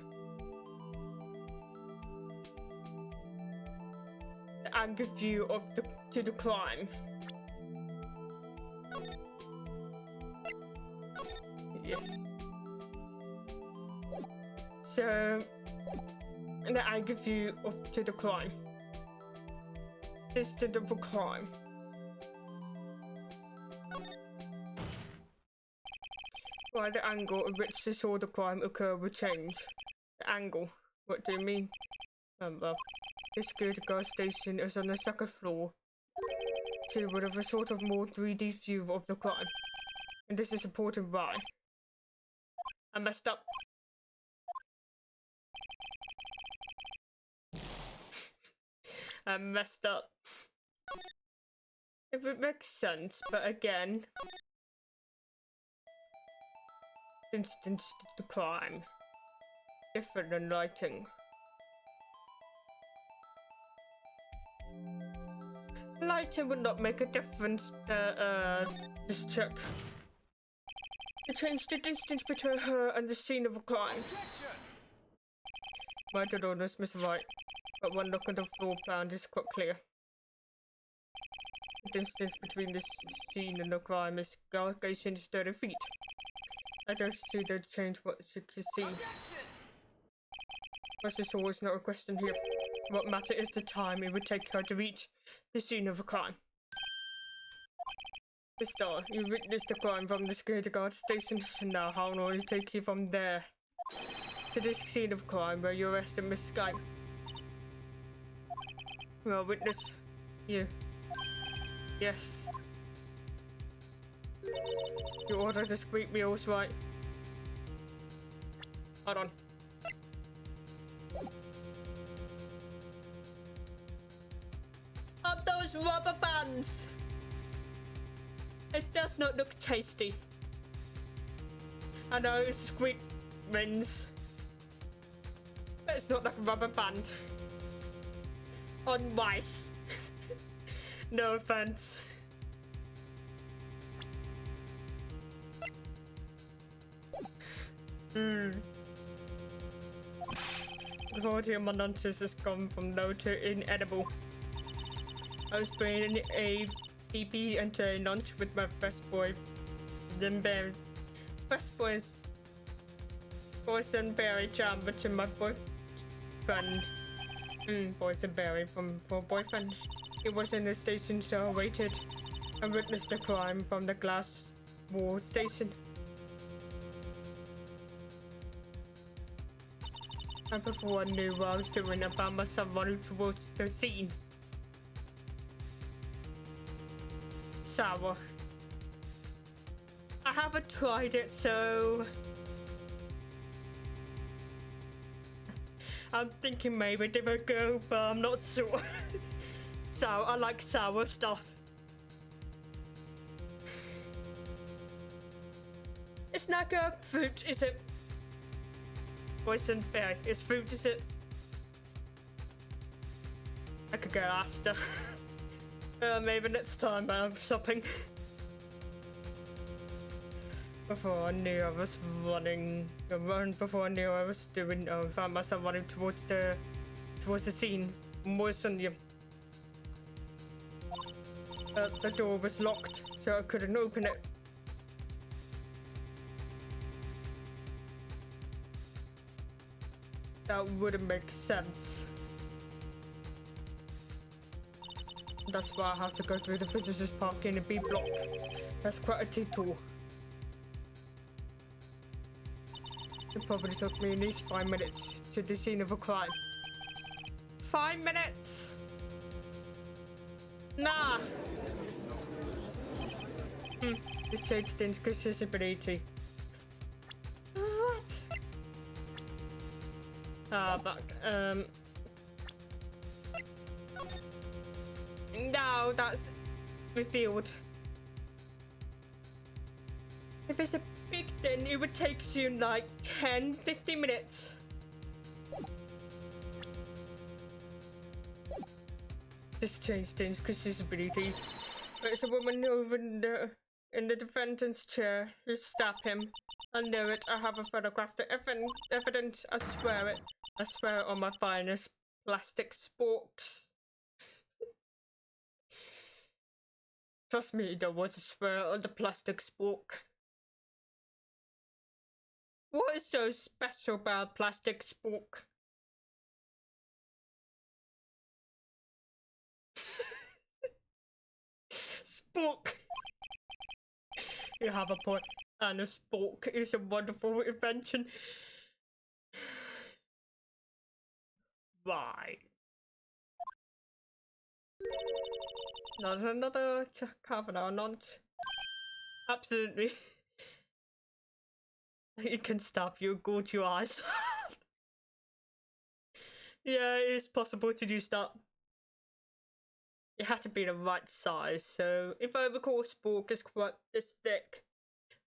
The angle view of the crime. Yes. So the angle view to the crime. Instant of a crime. Why the angle at which she saw the crime occur will change. The angle? What do you mean? Remember, the security guard station is on the second floor. She would have a sort of more 3D view of the crime. And this is supported by. I messed up. I messed up. If it makes sense, but again, instance the crime, different than lighting. Lighting would not make a difference. Just check. It changed the distance between her and the scene of a crime. Might have honest, Mr. Wright, but one look at the floor plan is quite clear. The distance between the scene and the crime is 30 feet. I don't see that change what she could see. What she saw is not a question here. What matter is the time it would take her to reach the scene of a crime. Mister, you witnessed the crime from the security guard station, and now how long it takes you from there to this scene of crime where you arrested Miss Skype? Well, witness, you. Yes. You ordered discreet meals, right? Hold on. Those rubber bands! It does not look tasty. I know it's squid rings, but it's not like a rubber band on rice. No offense. The quality of my lunches has gone from low to inedible. I was bringing a PP and a lunch with my best boy, then berry. Best boys, boysenberry jam, which is my boyfriend. Boysenberry for boyfriend. He was in the station, so I waited and witnessed the crime from the glass wall station. And before I knew what I was doing, I found myself running towards the scene. Sour. I haven't tried it, so I'm thinking maybe give it a go, but I'm not sure. Sour. I like sour stuff. It's not a fruit, is it? Boysenberry. It's fruit, is it? I could go faster. Maybe next time I'm shopping. Before I knew I was running, before I knew I was doing, I found myself running towards the scene. More than the door was locked, so I couldn't open it. That wouldn't make sense. That's why I have to go through the visitors park in a B block. That's quite a detour. It probably took me at least 5 minutes to the scene of a crime. 5 minutes? Nah. It changed things accessibility. What? But no, that's revealed. If it's a big thing, it would take you like 10-15 minutes. This changed things accessibility. There's a woman over in the defendant's chair who stabbed him. I know it. I have a photograph. The evidence. I swear it. I swear it on my finest plastic sporks. Trust me, you don't want to swear on the plastic spork. What is so special about plastic spork? Spork. You have a point. And a spork is a wonderful invention. Right. Not another Kavanaugh nonce. Absolutely. It can stop you, gorge your eyes. Yeah, it is possible to do that. It had to be the right size, so if I recall, spork is quite this thick,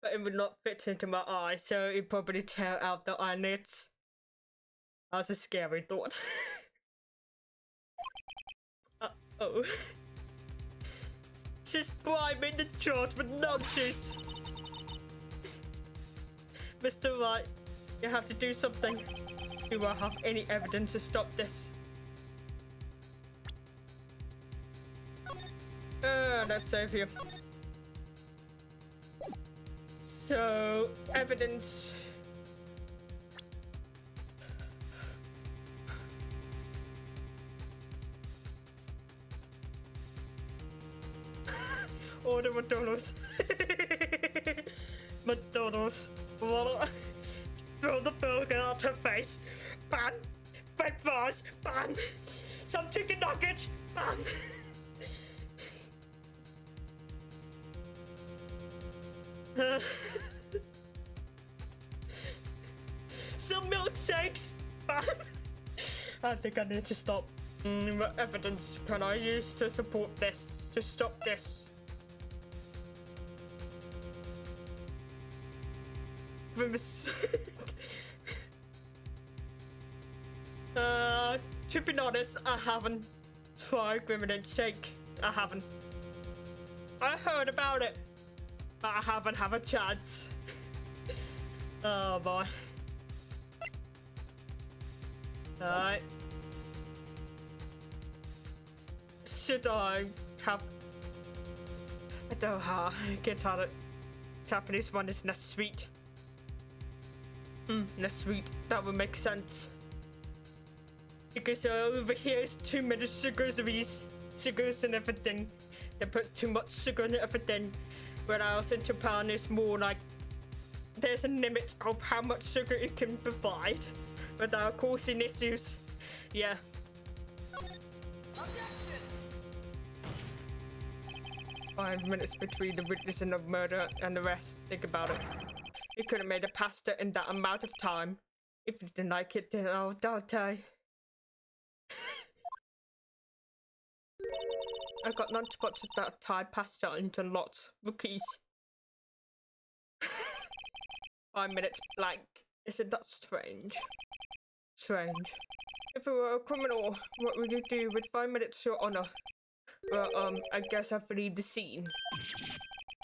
but it would not fit into my eye, so it'd probably tear out the eyelids. That's a scary thought. Uh-oh. She's bribing the judge with nudges. Mr. Wright, you have to do something. Do I have any evidence to stop this? Let's save you. So, evidence. Order McDonald's. McDonald's. Throw the burger at her face. Ban. French fries. Ban. Some chicken nuggets. Ban. Some milkshakes. Ban. I think I need to stop. What evidence can I use to support this? To stop this? To be honest, I haven't tried Grimmin' Shake. I haven't. I heard about it, but I haven't had a chance. Oh boy. Alright. Should I have... I don't know how I get out of Japanese one is not sweet. Not sweet. That would make sense. Because over here is too many sugars and everything. They put too much sugar in everything. Whereas in Japan it's more like there's a limit of how much sugar it can provide without causing issues. Yeah. 5 minutes between the witnessing of murder and the rest. Think about it. You could have made a pasta in that amount of time. If you didn't like it, then I'll die. I got lunchboxes that tied pasta into lots. Rookies. 5 minutes blank. Isn't that strange? Strange. If you were a criminal, what would you do with 5 minutes, Your Honor? Well, I guess I flee the scene.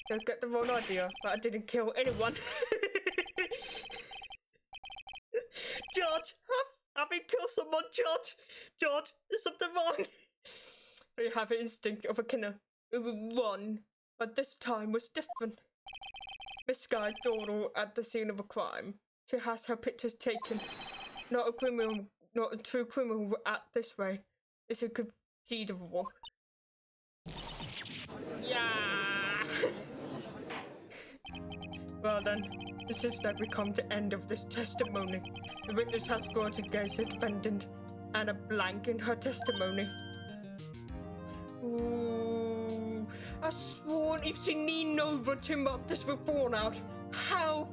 Don't get the wrong idea, but I didn't kill anyone. George, have you killed someone, George? George, there's something wrong. We have an instinct of a killer. We will run, but this time was different. Miss Guy Doodle at the scene of a crime. She has her pictures taken. Not a criminal, not a true criminal would act this way. It's inconceivable. Yeah! Well then, it seems that we come to the end of this testimony. The witness has gone against the defendant and a blank in her testimony. Ooh, I sworn if she leaned over to mop this report out. How?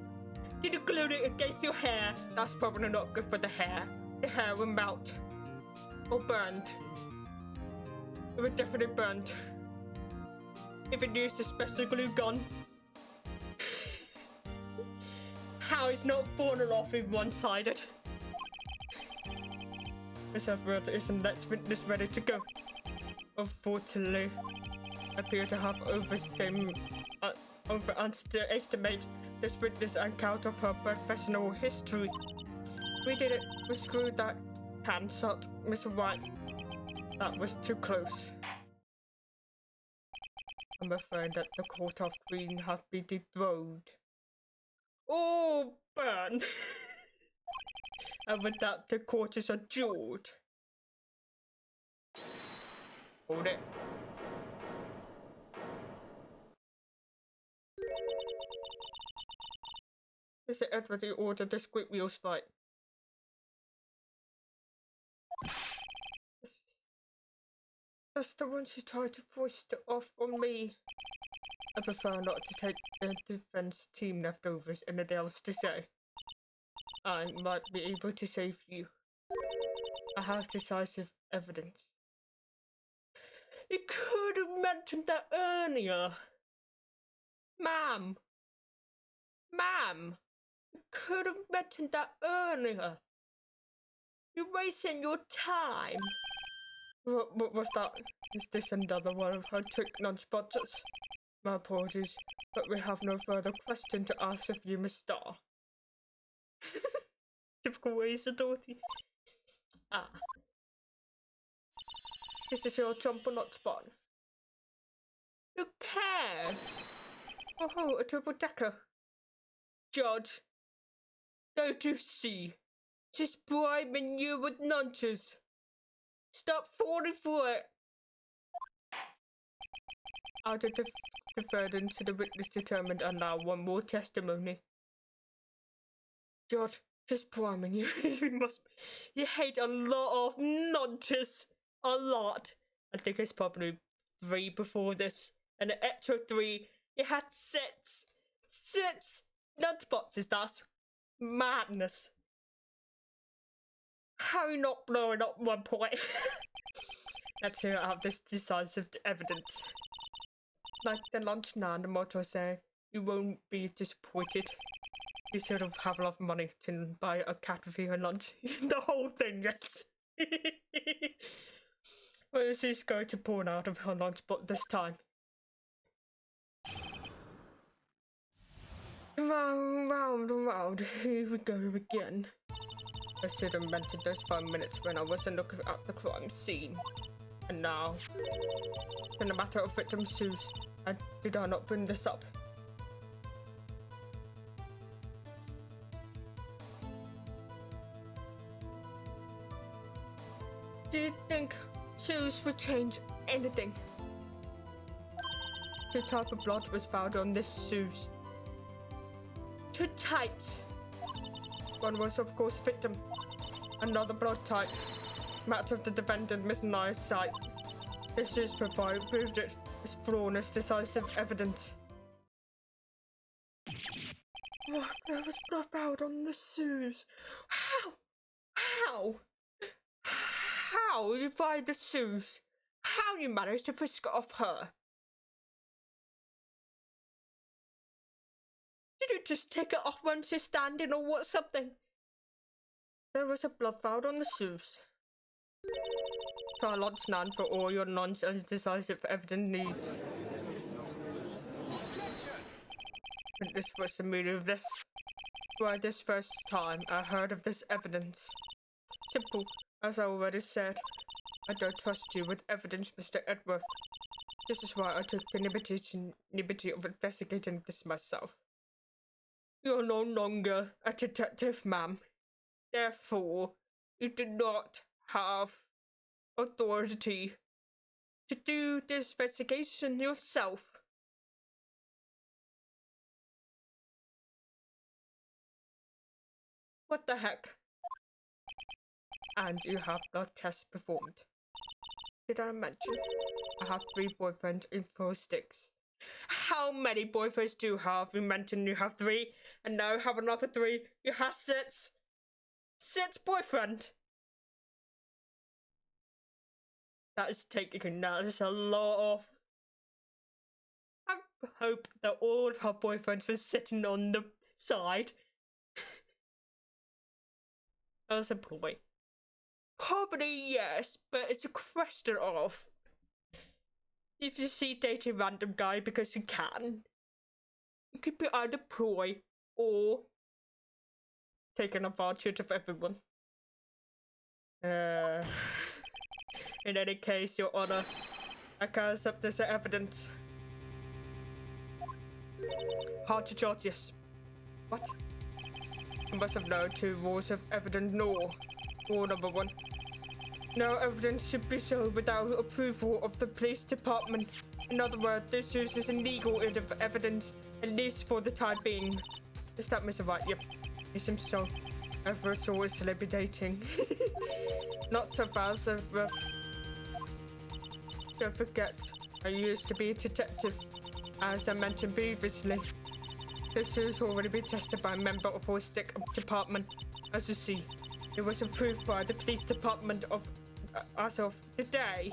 Did you glue it against your hair? That's probably not good for the hair. The hair will melt. Or burned. It would definitely burned. If it used a special glue gun. How is not falling off in one-sided. Miss Edward is the next witness ready to go. Unfortunately, I appear to have overestimated this witness account of her professional history. We did it. We screwed that hand shot, Mr. Wright. That was too close. I'm afraid that the court of Queen have been dethroned. Oh, burn! And with that, the court is adjourned. Hold it. Mr. Edward, you ordered the squid wheels fight. That's the one she tried to foist it off on me. I prefer not to take the defense team leftovers anything else to say. I might be able to save you. I have decisive evidence. You could have mentioned that earlier. Ma'am. Ma'am. You could have mentioned that earlier. You're wasting your time. What was that? Is this another one of her trick lunchboxes? My apologies, but we have no further question to ask of you, Miss Star. Typical ways of Dorothy. Ah. This is your jump or not spot. Who cares? Oh, a triple decker. Judge, don't you see? She's bribing you with lunches. Stop falling for it. Out of the defendant to the witness determined and now one more testimony. Judge, just priming you. You hate a lot of lunches. A lot. I think it's probably 3 before this. And an extra 3. You had 6. 6 lunchboxes. That's madness. How are you not blowing up 1 point? Let's hear out this decisive evidence. Like the lunch nan, the motto say, you won't be disappointed. You sort of have a lot of money to buy a cat for your lunch. The whole thing, yes. Well, she's going to pour out of her lunchbox this time. Round and round, here we go again. I should have mentioned those 5 minutes when I wasn't looking at the crime scene. And now, in the matter of victim's shoes, did I not bring this up? Do you think shoes would change anything? 2 types of blood was found on this shoes. 2 types. One was of course victim. Another blood type. Match of the defendant missing eyesight. The shoes proved it. It's flawless, decisive evidence. What? There was blood found on the shoes. How? How? How you find the shoes? How you managed to frisk it off her? Did you just take it off when she's standing or what something? There was a blood found on the shoes. Try launch none for all your non-decisive evidence needs. And this was the meaning of this. Why this first time I heard of this evidence? Simple, as I already said. I don't trust you with evidence, Mr. Edworth. This is why I took the liberty of investigating this myself. You're no longer a detective, ma'am. Therefore, you do not have authority to do the investigation yourself. What the heck? And you have blood tests performed. Did I mention? I have 3 boyfriends and 4 sticks. How many boyfriends do you have? You mentioned you have 3, and now you have another 3. You have 6. 6 boyfriend. That is a lot of. I hope that all of her boyfriends were sitting on the side. As a boy. Probably yes, but it's a question of if you see dating random guy because you can, you could be either ploy or taking advantage of everyone. In any case, Your Honor, I can't accept this evidence. Hard to judge, yes. What? You must have known 2 rules of evidence law. Rule number 1. No evidence should be shown without approval of the police department. In other words, this use is illegal evidence, at least for the time being. Is that Mr. Wright? Yep. It seems so. Everett's always celebrating. Not so fast, don't forget, I used to be a detective, as I mentioned previously. This has already been tested by a member of our stick department. As you see, it was approved by the police department as of today.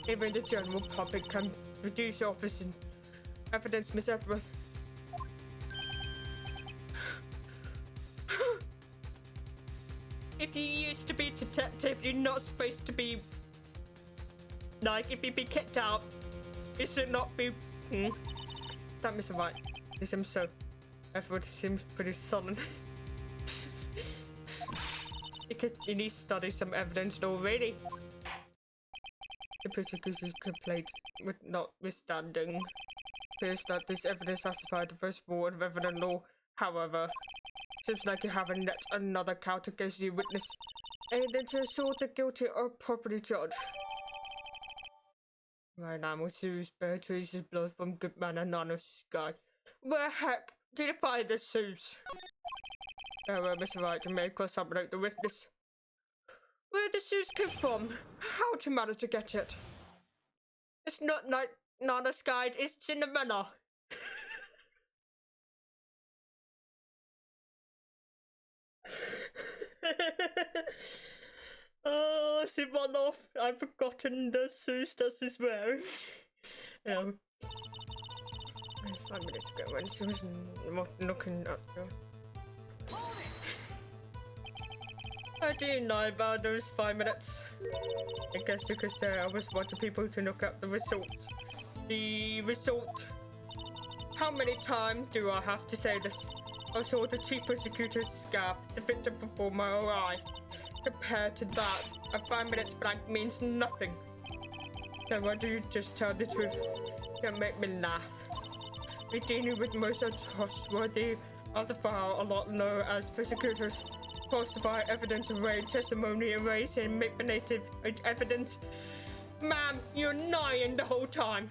Even the general public can produce office evidence, Miss Edworth. If you used to be a detective, you're not supposed to be. Like, if you be kicked out, it should not be. That Mr. Wright. He seems so. Edward seems pretty sullen. You need to study some evidence already. The prosecution's complaint, with notwithstanding, appears that this evidence satisfied the first rule of evidence law. However, seems like you haven't let another count against you witness. Evidence ensures the guilty or properly judged. Right animal sues bear traces blood from good man and honest guy. Where heck did you find the sues? Mr. Wright, you may cross-examine the witness. Where the suits came from? How'd you manage to get it? It's not honest guy, it's Cinnamona. Oh, Simonov, I've forgotten the shoes that she's wearing. 5 minutes ago when she was looking at you. I didn't know about those 5 minutes. I guess you could say I was watching people to look up the results. The result. How many times do I have to say this? I saw the chief prosecutor's scab, the victim before my own eye. Compared to that, a 5 minutes blank means nothing. Then why do you just tell the truth? Don't make me laugh. We're dealing with most untrustworthy of the file, a lot known as prosecutors. Falsify evidence, array testimony, erase and manipulative evidence. Ma'am, you're lying the whole time.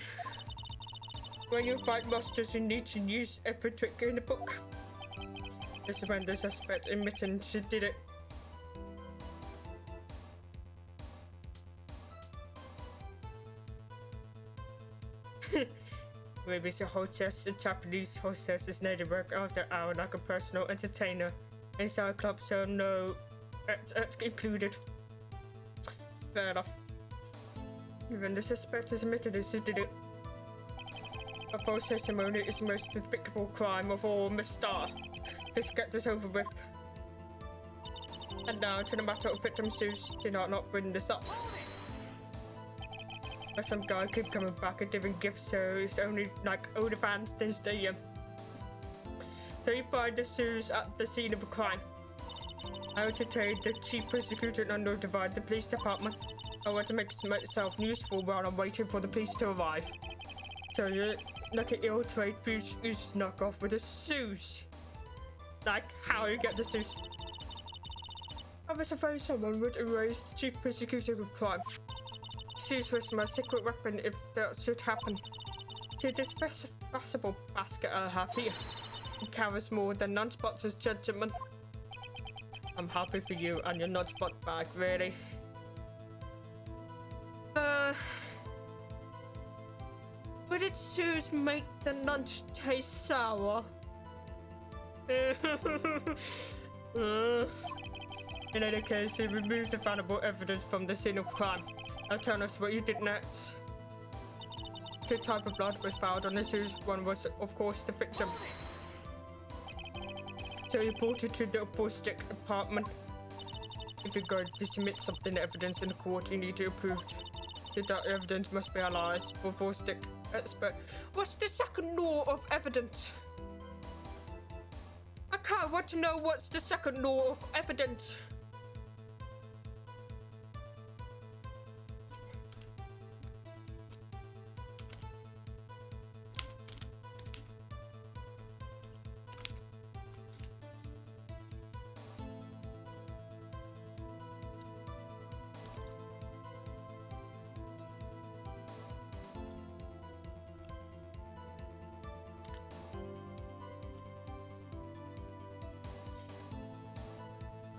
When you fight monsters, you need to use every trick in the book. This is when the suspect admitted she did it. Maybe it's a hostess, a Japanese hostess is native work after hour like a personal entertainer. Inside club, so no that's included. Fair enough. Even the suspect has admitted she did it. A false testimony is the most despicable crime of all, Miss Star. Just get this over with. And now to the matter of victim shoes, do not bring this up. But some guy keep coming back and giving gifts, so it's only like older fans than stadium. So you find the shoes at the scene of a crime. I want to trade the chief prosecutor and notify the police department. I want to make myself useful while I'm waiting for the police to arrive. So you like an ill-trade shoes knockoff with the shoes. Like how you get the shoes. I was afraid someone would erase the chief prosecutor of crime. Shoes was my secret weapon if that should happen. See this possible basket I have here. It carries more than Lunchbox's judgment. I'm happy for you and your Lunchbox bag, really. Would its shoes make the lunch taste sour? In any case, you removed the valuable evidence from the scene of crime. Now tell us what you did next. Two types of blood was found on the shoes. One was, of course, the victim. So you brought it to the ballistic department. If you're going to submit something evidence in the court, you need to approve that evidence must be analyzed for ballistic expert. What's the second law of evidence? I can't want to know what's the second law of evidence.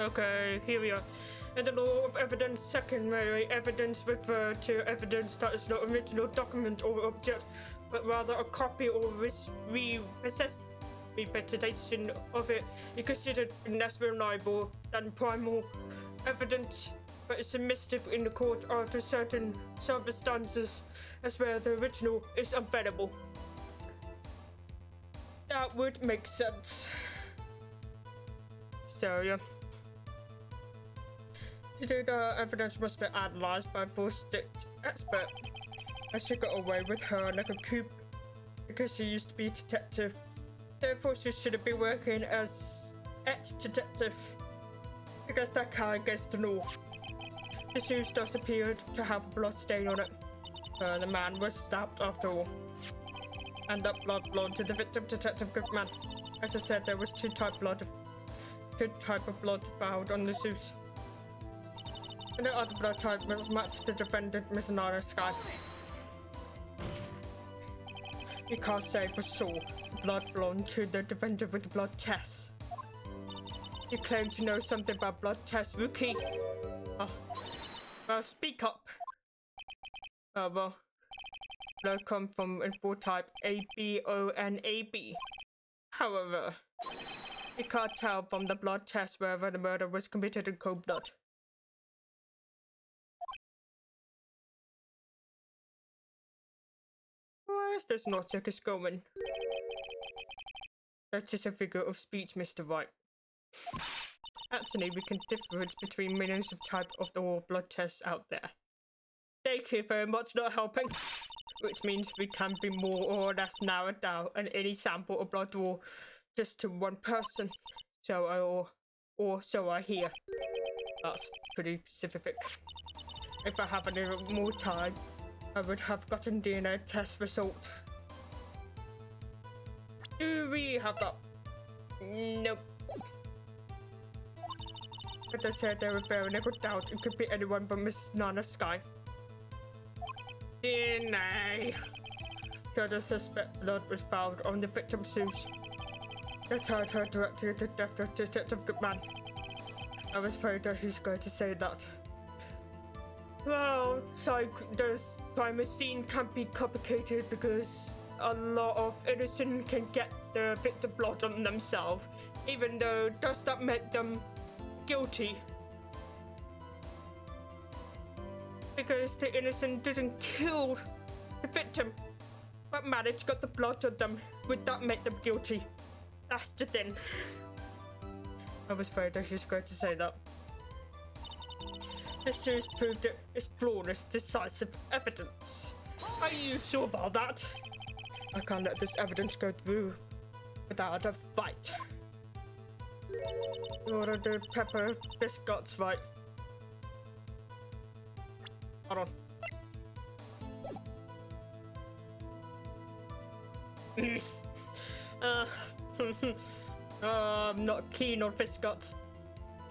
Okay, here we are. In the law of evidence, secondary evidence refer to evidence that is not original document or object, but rather a copy or representation of it is considered less reliable than primal evidence, but is submissive in the court after certain circumstances, as where the original is unbearable. That would make sense. So, yeah. The evidence must be analyzed by a ballistic expert. And she got away with her like a coup because she used to be a detective. Therefore, she shouldn't be working as ex-detective because that kind of gets the law. The shoes does appear to have a blood stain on it. The man was stabbed after all. And that blood belonged to the victim, Detective Goodman. As I said, there was two type of blood found on the shoes. And the other blood type was matched to defendant Miss Nara Sky. You can't say for sure blood belonged to the defendant with the blood test. You claim to know something about blood tests, rookie. Well, speak up. Well, blood comes from info type ABONAB. However, you can't tell from the blood test whether the murder was committed in cold blood. Where's this logic is going? That's just a figure of speech, Mr. Wright. Actually, we can difference between millions of types of the blood tests out there. Thank you very much, not helping. Which means we can be more or less narrowed down on any sample of blood draw just to one person. So I hear. That's pretty specific. If I have a little more time, I would have gotten DNA test result. Do we have that? Nope. But I said there was very little doubt it could be anyone but Miss Nana Sky. DNA. So the suspect blood was found on the victim's shoes. That tied her directly to the death of Detective Goodman. I was afraid that he's going to say that. Well, so the crime scene can be complicated because a lot of innocent can get the victim blood on themselves, even though does that make them guilty? Because the innocent didn't kill the victim, but managed got the blood on them. Would that make them guilty? That's the thing. I was afraid that she was going to say that. The series proved it is flawless, decisive evidence. Are you sure about that? I can't let this evidence go through without a fight. You order the pepper biscuits, right? Hold on. I'm not keen on biscuits.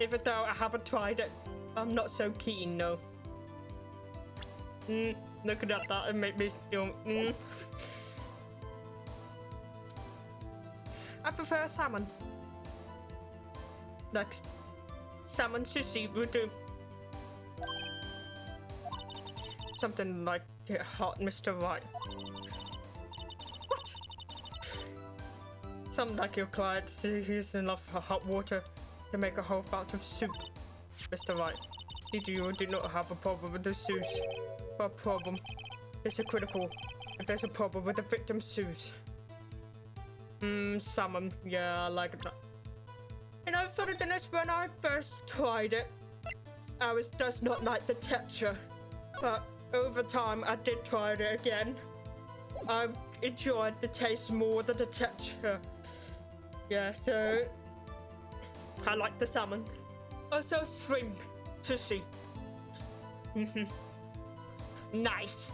Even though I haven't tried it, I'm not so keen, no. Looking at that, it made me feel. I prefer salmon. Like salmon sushi would do. Something like it hot, Mr. Wright. What? Something like your client using enough hot water to make a whole batch of soup, Mr. Wright. Did you or do not have a problem with the sous? What problem? It's a critical. If there's a problem with the victim's sous. Salmon. Yeah, I like that. And I thought of this when I first tried it. I does not like the texture, but over time I did try it again. I enjoyed the taste more than the texture. Yeah, so I like the salmon. Also shrimp sushi. Nice.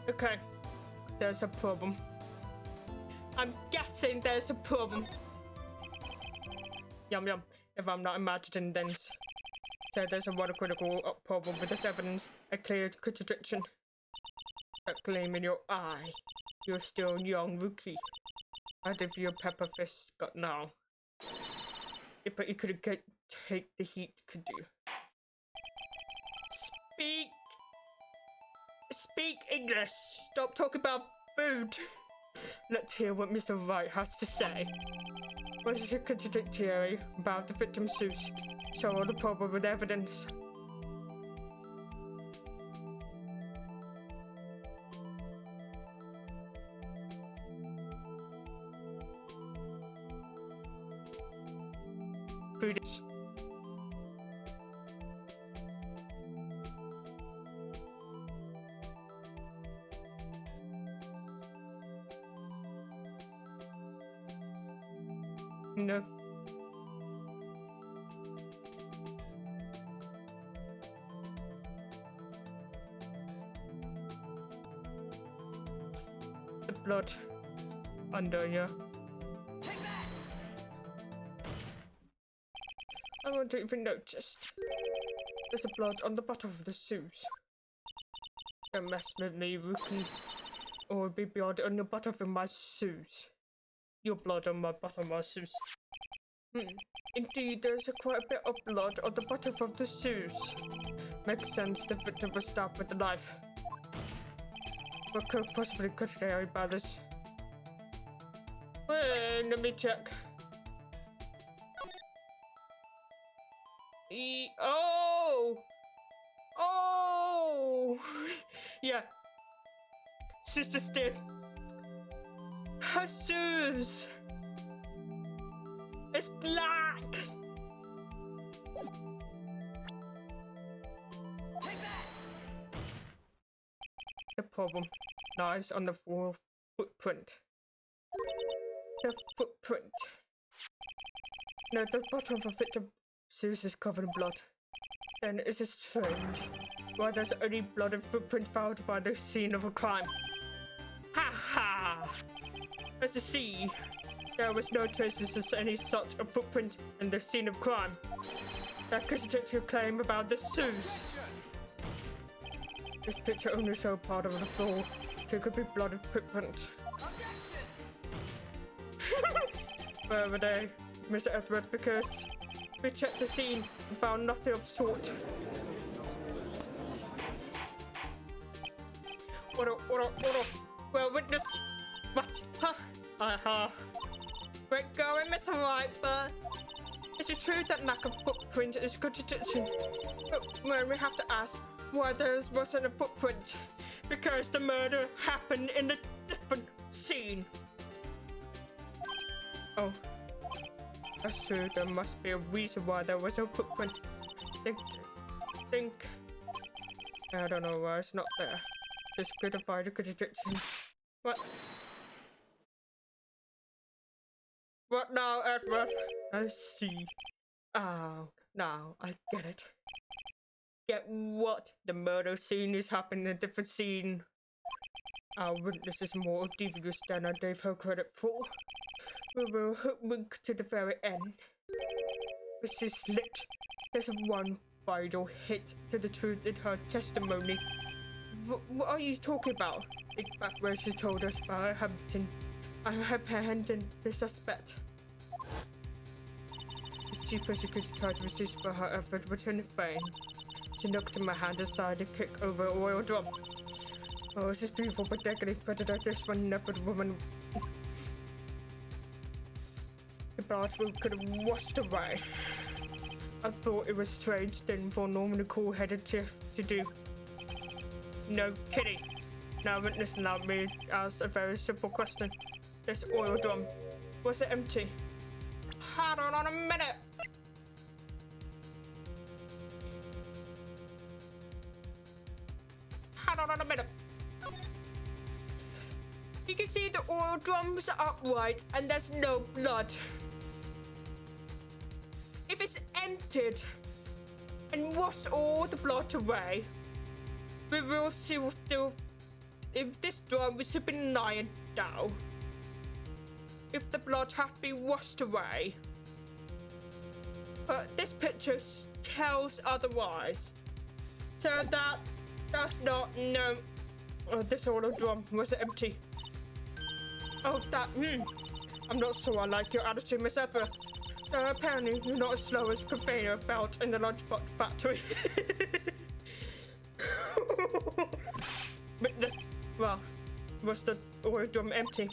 Okay, there's a problem. I'm guessing there's a problem. Yum yum. If I'm not imagining things. So there's a rather critical problem with this evidence. A clear contradiction. That gleam in your eye. You're still a young rookie. I'd give you a pepper fist got now. But you couldn't take the heat, could you? Speak English. Stop talking about food. Let's hear what Mr. Wright has to say. What is it contradictory about the victim's sous? Show all the problem with evidence. Food is. No. The blood under you. Take that! I won't even notice. There's a blood on the bottom of the shoes. Don't mess with me, rookie. Or it'll be blood on the bottom of my shoes. Your blood on my bottom of my shoes. Indeed, there's quite a bit of blood on the bottom of the shoes. Makes sense, the victim was stabbed with a knife. What could possibly contrary about this? Wait, let me check. Oh! Yeah. Sister Stiff. Her shoes. It's black. Take that. The problem lies on the footprint. The footprint. No, the bottom of victim's shoes is covered in blood. Then is it strange why there's only blood and footprint found by the scene of a crime? Ha ha! As you see, there was no traces of any such a footprint in the scene of crime. That contradicts your claim about the shoes. This picture only showed part of the floor, so it could be blood and footprint. Where were they, Mr. Edward? Because we checked the scene and found nothing of sort. Order. Well, witness. What? Huh? We're going, Mr. Wright, but is it true that lack of footprint is contradiction? But we have to ask why there wasn't a footprint. Because the murder happened in a different scene. Oh. That's true, there must be a reason why there was no footprint. think... I don't know why it's not there. Just could have find a contradiction. What? What now, Edward? I see. Oh, now I get it. Get what? The murder scene is happening in a different scene. Our witness is more devious than I gave her credit for. We will hook to the very end. Mrs. Slit, there's one final hit to the truth in her testimony. What are you talking about? Think back where she told us about I abandoned the suspect. As she persecuted tried to resist, but her effort was in vain. She knocked my hand aside and kicked over an oil drum. Oh, this is beautiful, but decades better than this one leopard woman. The blood could have washed away. I thought it was a strange thing for a normally cool-headed chief to do. No kidding. Now witness allowed me to ask a very simple question. This oil drum, was it empty? Hold on a minute. Hold on a minute. You can see the oil drums are upright and there's no blood. If it's emptied and wash all the blood away, we will see if this drum is been lying down. If the blood has been washed away. But this picture tells otherwise. So that's not no. Oh, this oil drum was empty. Oh, I'm not sure I like your attitude, Miss Epper. Apparently, you're not as slow as conveyor belt in the lunchbox factory. Witness, well, was the oil drum empty?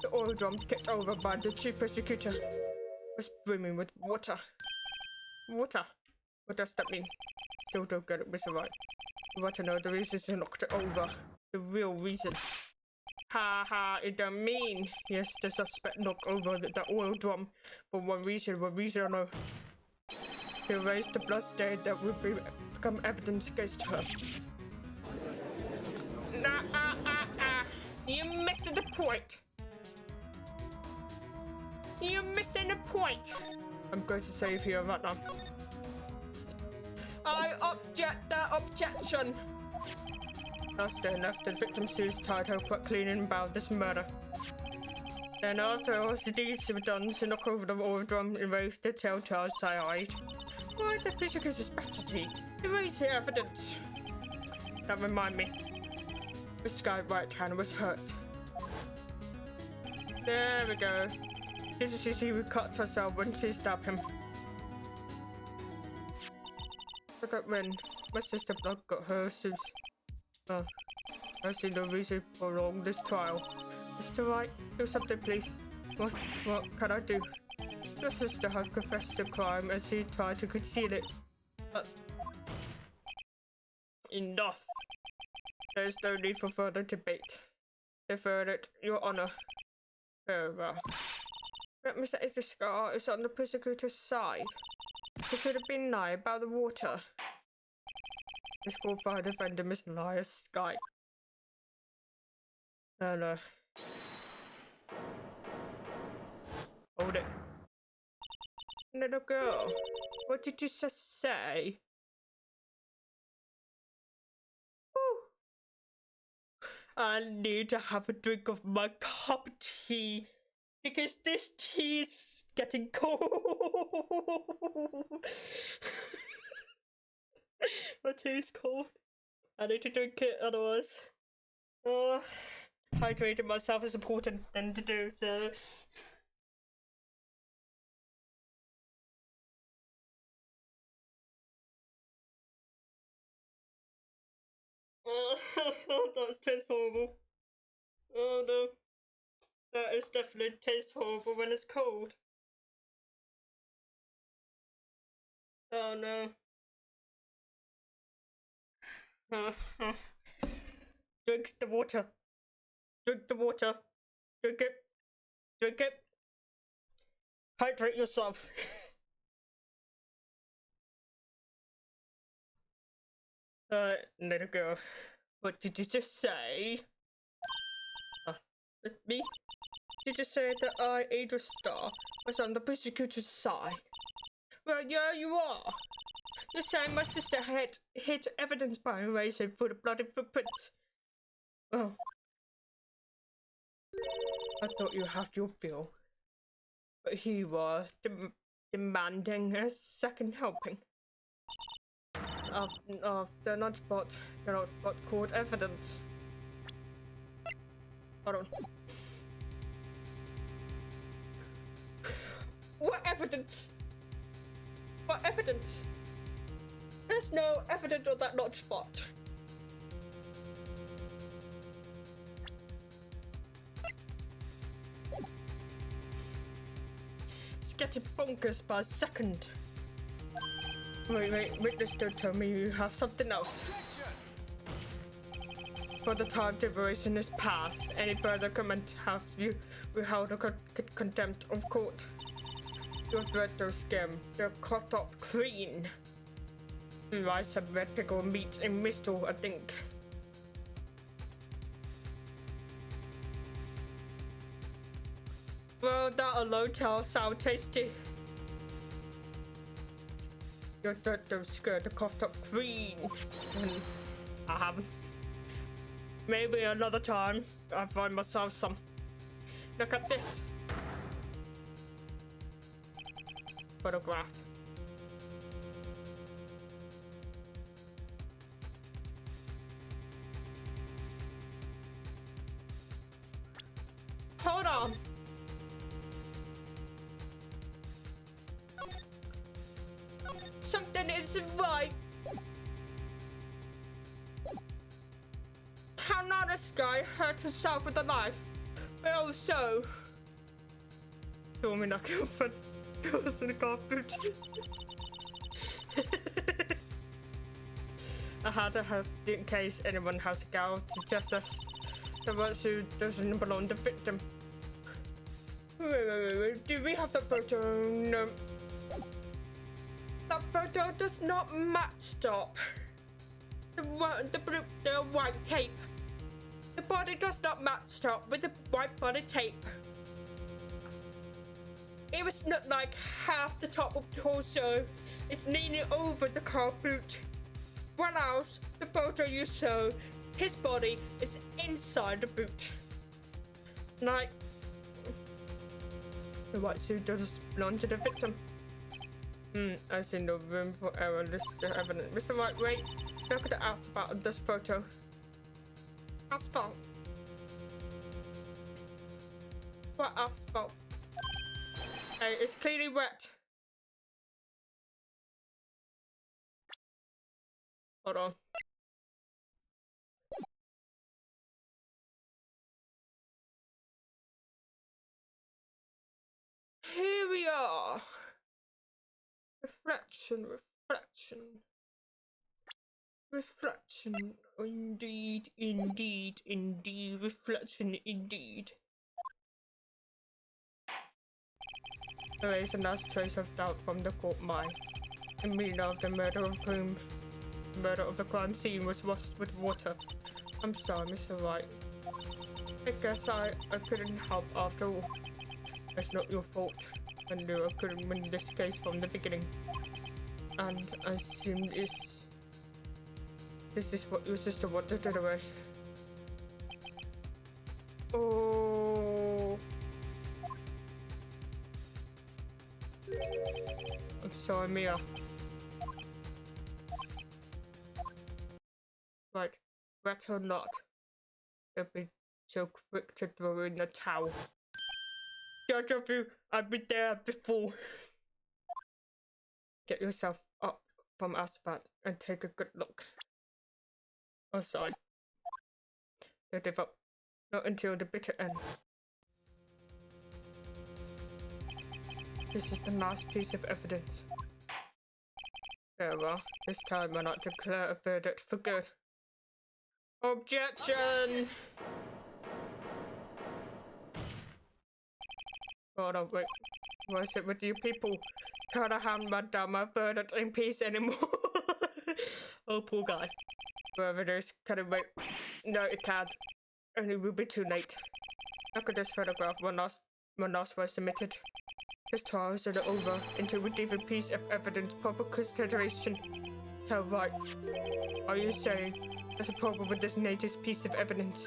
The oil drum kicked over by the chief prosecutor was brimming with water. Water? What does that mean? Still don't get it, Mr. Wright. You want to know the reason she knocked it over. The real reason. Ha ha, it don't mean. Yes, the suspect knocked over the oil drum for one reason I know. To erase the blood stain that will become evidence against her. You're missing the point. You're missing the point. I'm going to save here right now. I object the objection. Last day left, the victim's shoes tied her quite clean and bound this murder. Then after all the deeds were done, she knocked over the oil drum, erased the telltale cyanide. Why the physical suspectity? Erase the evidence. That remind me. This guy's right hand was hurt. There we go. This is she who cut herself when she stabbed him. But that when my sister blood got her shoes. I see no reason to prolong this trial. Mr. Wright, do something please. What can I do? Your sister has confessed the crime as she tried to conceal it. But... enough. There is no need for further debate. If it, Your Honor. Very well. Let me say the scar is on the prosecutor's side. It could have been lie about the water. This qualified defender, Miss Liar Sky. No. Hold it. Little girl, what did you just say? I need to have a drink of my cup of tea because this tea is getting cold. My tea is cold. I need to drink it otherwise. Hydrating myself is important thing to do, so. That tastes horrible. Oh no. That is definitely tastes horrible when it's cold. Oh no. Drink the water. Drink the water. Drink it. Drink it. Hydrate yourself. Little girl, what did you just say? Me? Did you say that I, Adra Star, was on the prosecutor's side? Well, yeah, you are. You're saying my sister had hid evidence by erasing for the bloody footprints. Oh. I thought you had your fill. But here you are, demanding a second helping. They're not court evidence. Hold on. What evidence? What evidence? There's no evidence on that not spot. It's getting bonkers by a second. Wait, witness, don't tell me you have something else. For the time duration is past, any further comment have you withheld a contempt of court. Your threat to scam, they're cut up clean. Rice and red pickle meat and mistle, I think. Well, that alone sound tasty. Your threat to skirt the coughed up clean. I haven't. Maybe another time I find myself some. Look at this. Photograph. Hold on. Something isn't right. How not this guy hurt himself with a knife? But also, told me not to put goes in the carpet. I had to have in case anyone has a gal to justice. The virtue doesn't belong to the victim. Wait. Do we have the photo? No. That photo does not match up. The white tape. The body does not match up with the white body tape. It was not like half the top of the torso. It's leaning over the car boot. Whereas the photo you show, his body is inside the boot. Like, the white suit does belong to the victim. I see no room for error. List the evidence. Mr. Wright, wait. Look at the asphalt of this photo. Asphalt. What asphalt? Hey, it's clearly wet. Hold on. Here we are. Reflection. Indeed. Reflection, indeed. There is a last trace of doubt from the court mind. Immediately after the murder of the crime scene was washed with water. I'm sorry, Mr. Wright. I guess I couldn't help after all. It's not your fault. I knew I couldn't win this case from the beginning. And I assumed this is what your sister wanted anyway. Oh. I'm sorry, Mia. Right, wet or not, don't be so quick to throw in the towel. Judge of you, I've been there before. Get yourself up from asphalt and take a good look. Oh, sorry. Don't give up. Not until the bitter end. This is the last piece of evidence. Very well. This time I not declare a verdict for good. Objection! Hold on, wait. What is it with you people? Can't I have my verdict in peace anymore? Oh, poor guy. Whoever it is, can it wait? No, it can't. And it will be too late. Look at this photograph when last was submitted. His trials are over until we give a piece of evidence proper consideration. So right, are you saying there's a problem with this latest piece of evidence?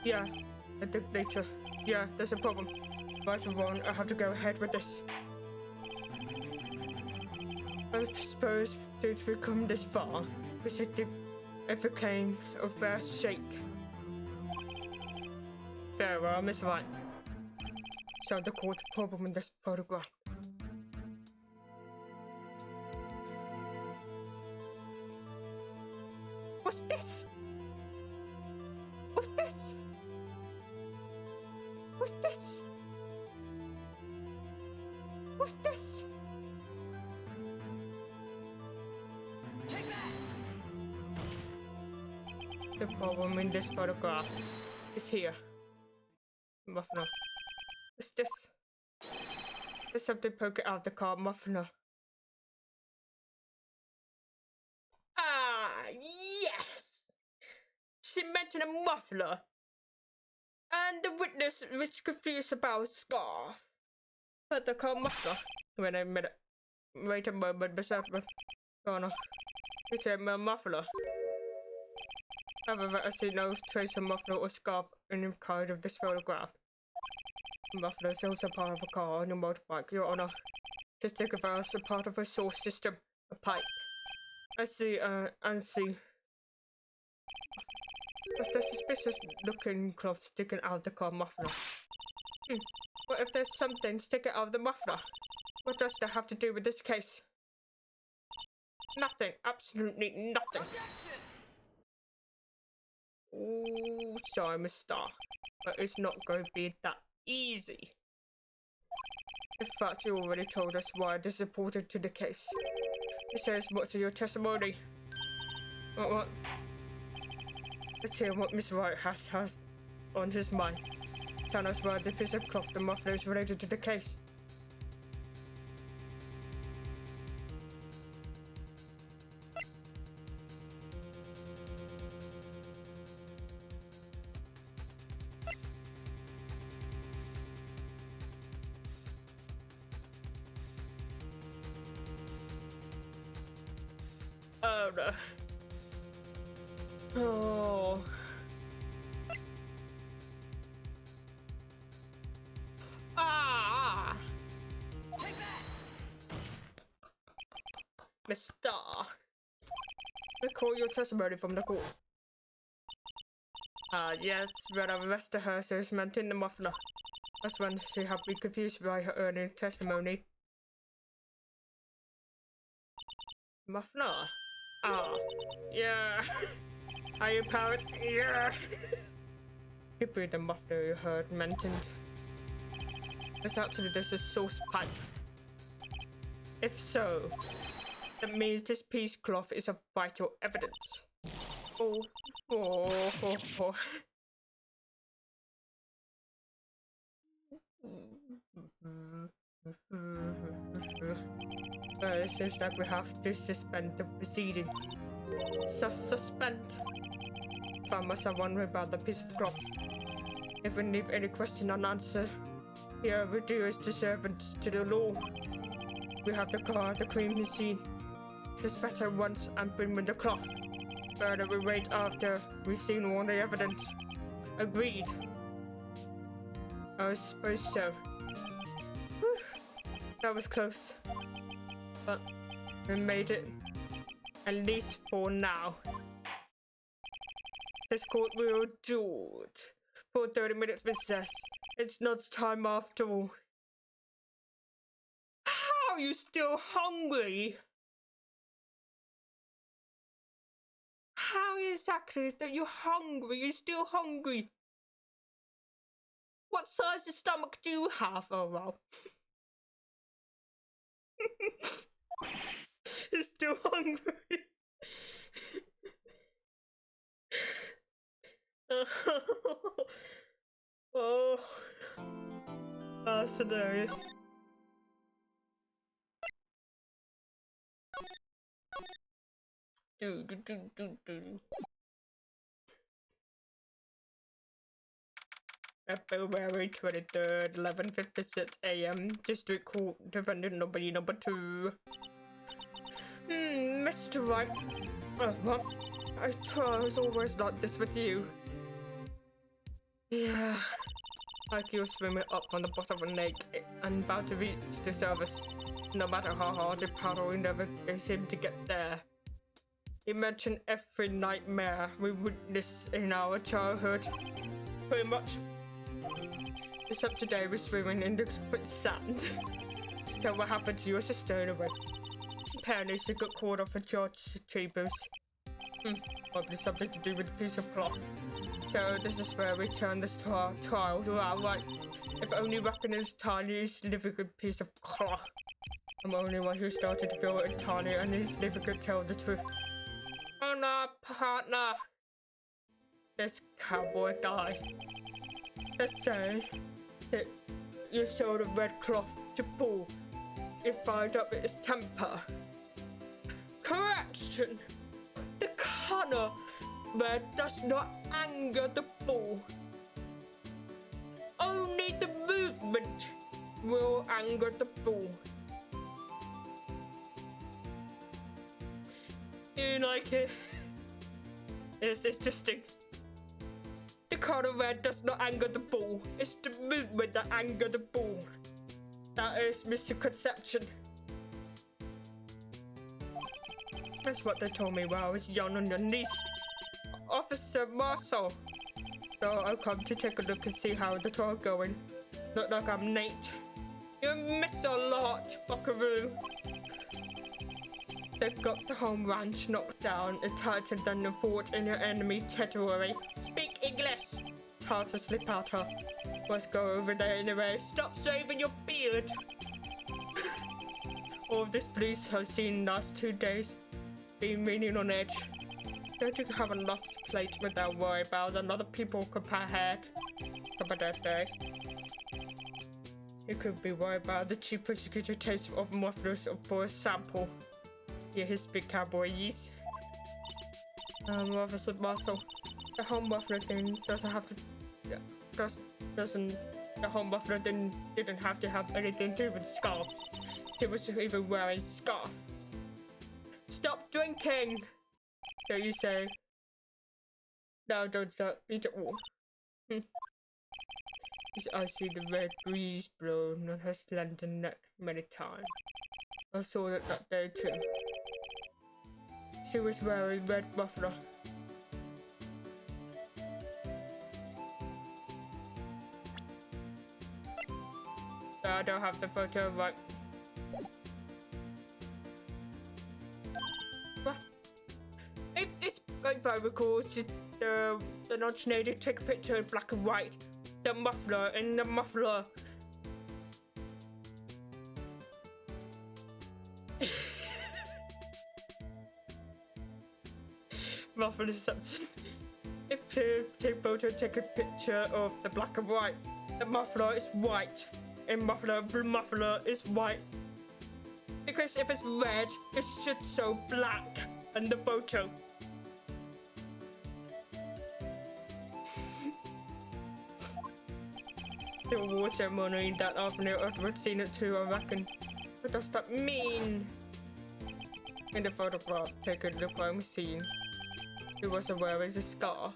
Yeah, I think later. Yeah, there's a problem. Right or wrong, I have to go ahead with this. I suppose since we've come this far, we should give every claim a fair shake. Very well, Miss Wright. So the court problem in this photograph. What's this? What's this? What's this? What's this? Take that! The problem in this photograph is here. Muffler. What's this? There's something poking out of the car muffler. Ah, yes! She mentioned a muffler. And the witness was confused about a scarf. But the car muffler. Wait a minute. Wait a moment, Mr. Connor. It's a muffler. However, I see no trace of muffler or scarf in the card of this photograph. The muffler is also part of a car on your motorbike, Your Honor. Just think of it as a part of a source system, a pipe. I see, and see. What's the suspicious looking cloth sticking out of the car muffler? What if there's something sticking out of the muffler? What does that have to do with this case? Nothing. Absolutely nothing. Ooh, sorry, Miss Star. But it's not going to be that easy. In fact, you already told us why it is important to the case. It says what's in your testimony. What? Let's hear what Miss Wright has on his mind. Tell us why the piece of cloth the muffler is related to the case. Oh no. Oh. Ah! Take that! Miss Star. Recall your testimony from the court. Yes, when I arrested her, she was mentioning the muffler. That's when she had been confused by her earlier testimony. Muffler? Ah, yeah. Are you powered? Yeah. Could be the muffler you heard mentioned. It's actually just a source pipe. If so, that means this piece of cloth is of vital evidence. Oh. It seems like we have to suspend the proceeding. Suspend. Found myself wondering about the piece of cloth. If we leave any question unanswered, here we do as the servants to the law. We have the car, the crime machine. Suspect her once and bring with the cloth. Further, we wait after we've seen all the evidence. Agreed. I suppose so. Whew. That was close. But we made it. At least for now. This court will judge. For 30 minutes recess. It's not time after all. How are you still hungry? How exactly that you're hungry? You're still hungry. What size of stomach do you have? Oh well. You're still hungry. Oh, that's hilarious. Do. February 23rd, 11:56 a.m. District Court, defendant number 2. Mr. Wright. What? I was always like this with you. Yeah. Like you were swimming up on the bottom of a lake and about to reach the surface. No matter how hard you paddle, you never seem to get there. You mentioned every nightmare we witnessed in our childhood. Pretty much. Except today we're swimming in the quicksand. So what happened to your sister anyway? Apparently she got caught off a George chambers. Probably something to do with a piece of cloth. So this is where we turn this child around, right? If only weapon is tiny, significant piece of cloth. I'm the only one who started to feel it tiny and is significant tell the truth. Oh no, partner! This cowboy guy. Let's say that you showed a red cloth to pull. You find up its temper. Correction! The color red does not anger the bull. Only the movement will anger the bull. You like it? It's interesting. The color red does not anger the bull. It's the movement that anger the bull. That is misconception. That's what they told me while I was young on your niece, Officer Marshall. So I'll come to take a look and see how the trial going. Look like I'm Nate. You miss a lot, buckaroo. They've got the home ranch knocked down and tighter than the fort in your enemy territory. Speak English! It's hard to slip out her. Let's go over there anyway. Stop shaving your beard! All of this police have seen last 2 days. Been meaning on edge. Don't you have enough plate without worry about another people compared? About that day. You could be worried about the chief prosecutor taste of mufflers for a sample. Yeah, his big cowboy yeast. Officer Marshall, the home muffler thing doesn't have to. The home muffler didn't have to have anything to do with scarf. She was even wearing scarf. Stop drinking! So you say. No, don't stop. Eat it all. I see the red breeze blown on her slender neck many times. I saw it that day too. She was wearing red muffler. I don't have the photo right. What? If I recall, the non-native take a picture in black and white. The muffler and the muffler. Muffler deception. If you take photo, take a picture of the black and white. The muffler is white, and muffler is white. Because if it's red, it should show black in the photo. The award ceremony that afternoon, I've seen it too, I reckon. What does that mean? In the photograph taken at the crime scene, he was wearing a scarf.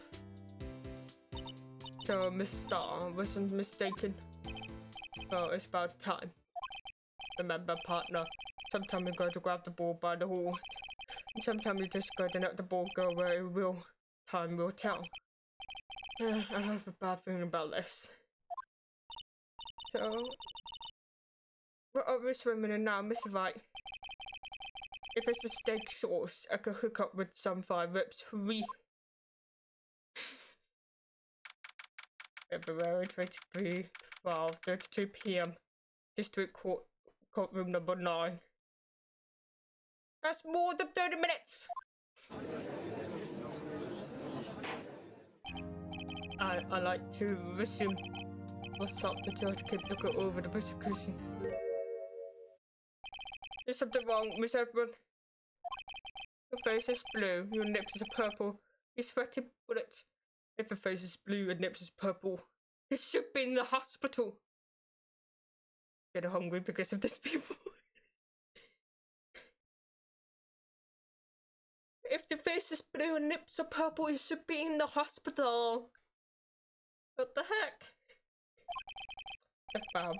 So Miss Star wasn't mistaken. Well, it's about time. Remember, partner, sometimes you go to grab the ball by the horse, and sometimes you just go to let the ball go where it will. Time will tell. I have a bad feeling about this. So, what are we swimming in now, Miss Wright? If it's a steak sauce, I could hook up with some fried ribs. Hurry! February 23, 12:32 p.m. District Courtroom number 9. That's more than 30 minutes! I like to resume. What's up? The judge kept looking over the prosecution. There's something wrong, Miss Edward. Your face is blue, your lips are purple. You sweaty bullets. If your face is blue and lips is purple, He should be in the hospital. Get hungry because of these people. If the face is blue and lips are purple, he should be in the hospital. What the heck? Wow.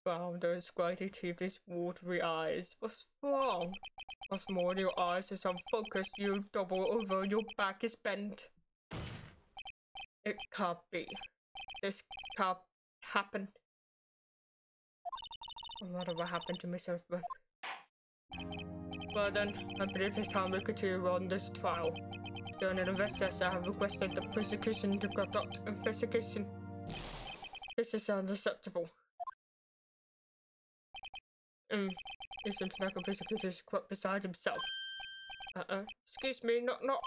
Wow, those squirty teeth, these watery eyes. What's wrong? What's more, your eyes is unfocused, you double over, your back is bent. It can't be. This can't happen. No matter what happened to Miss Earthworth. Well then, I believe it's time we continue on this trial. During an investigation, I have requested the prosecution to conduct investigation. This sounds acceptable. It seems like a prosecutor is quite beside himself. Excuse me, knock knock.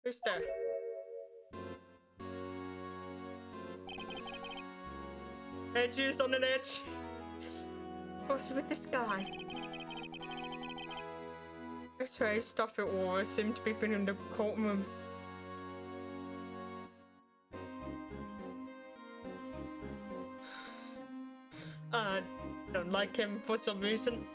Who's there? Edge's on an edge. What's with this guy? X-ray stuff it all seemed to be in the courtroom. I don't like him for some reason.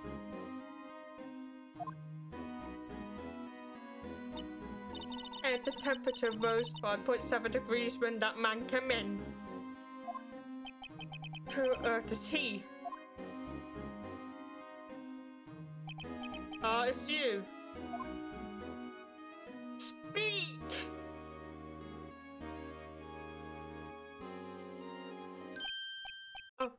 And the temperature rose by 0.7 degrees when that man came in. Who earth is he? It's you. Speak! Oh,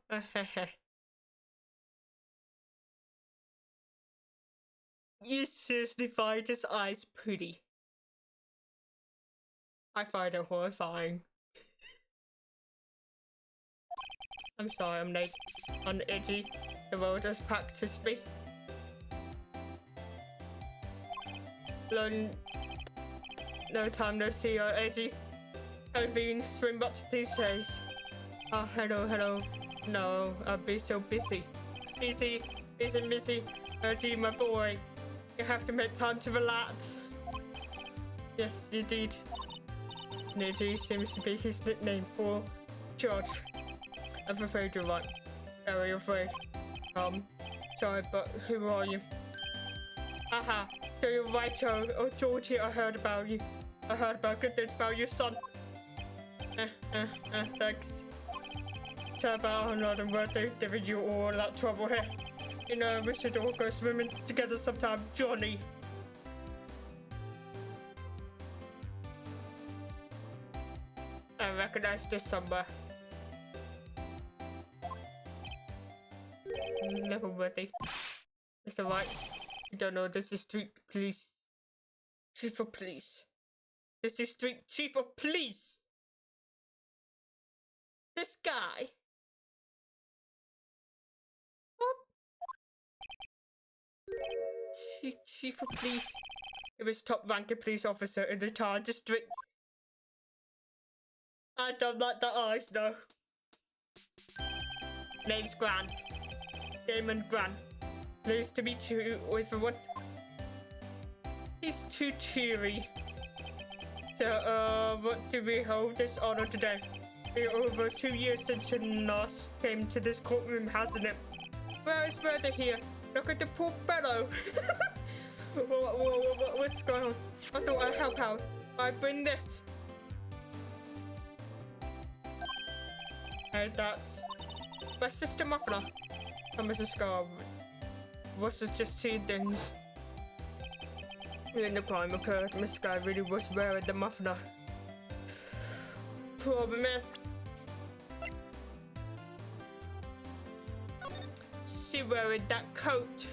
You seriously find his eyes pretty? I find it horrifying. I'm sorry, I'm late. On edgy. The world has practiced me. No time no see, edgy. I've been swim much these days. Oh, hello. No, I'll be so busy. Busy. Edgy, my boy. You have to make time to relax. Yes, indeed. Edgy seems to be his nickname for George. I'm afraid you're right. Very afraid. Sorry, but who are you? Aha, so you're right, Georgie, I heard about you. I heard about good things about your son. Thanks. Sorry about another birthday, giving you all that trouble here. You know, we should all go swimming together sometime, Johnny. I recognize this somewhere. Never worthy. It's alright. You don't know, this is street police. Chief of police. This is street chief of police. This guy. What? Chief of police. He was top ranking police officer in the entire district. I don't like the eyes though. Name's Grant. Damon Grant. Pleased to meet you, everyone. He's too teary. So, what do we hold this honor today? It's over 2 years since your nurse came to this courtroom, hasn't it? Where is Further here? Look at the poor fellow. What's going on? I thought I'd help out. I bring this. Hey, that's my sister Muffler. And Mrs. Scar. Was just seen things. When the crime occurred, Miss Sky really was wearing the muffler. Problem is, she wearing that coat.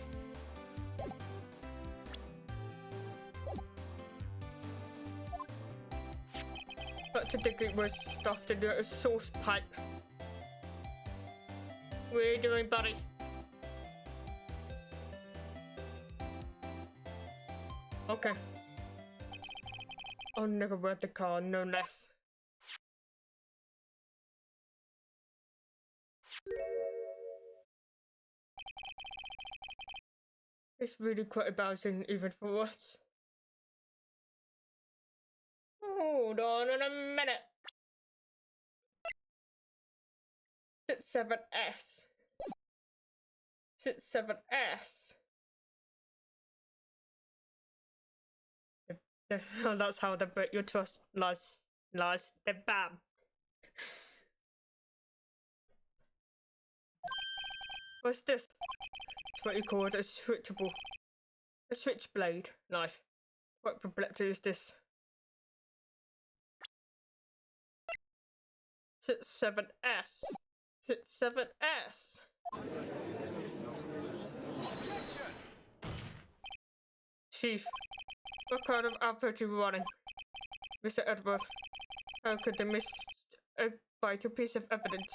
But to think it was stuffed into a sauce pipe. What are you doing, buddy? Okay. I'll never read the car, no less. It's really quite embarrassing even for us. Hold on in a minute. Sit 7S. Sit 7S. That's how they break your trust. Nice. Then bam. What's this? It's what you call it, a switchblade knife. What propeller is this? Sit 7S. Sit 7S. Chief, what kind of outfit are you running? Mr. Edward, how could they miss a vital piece of evidence?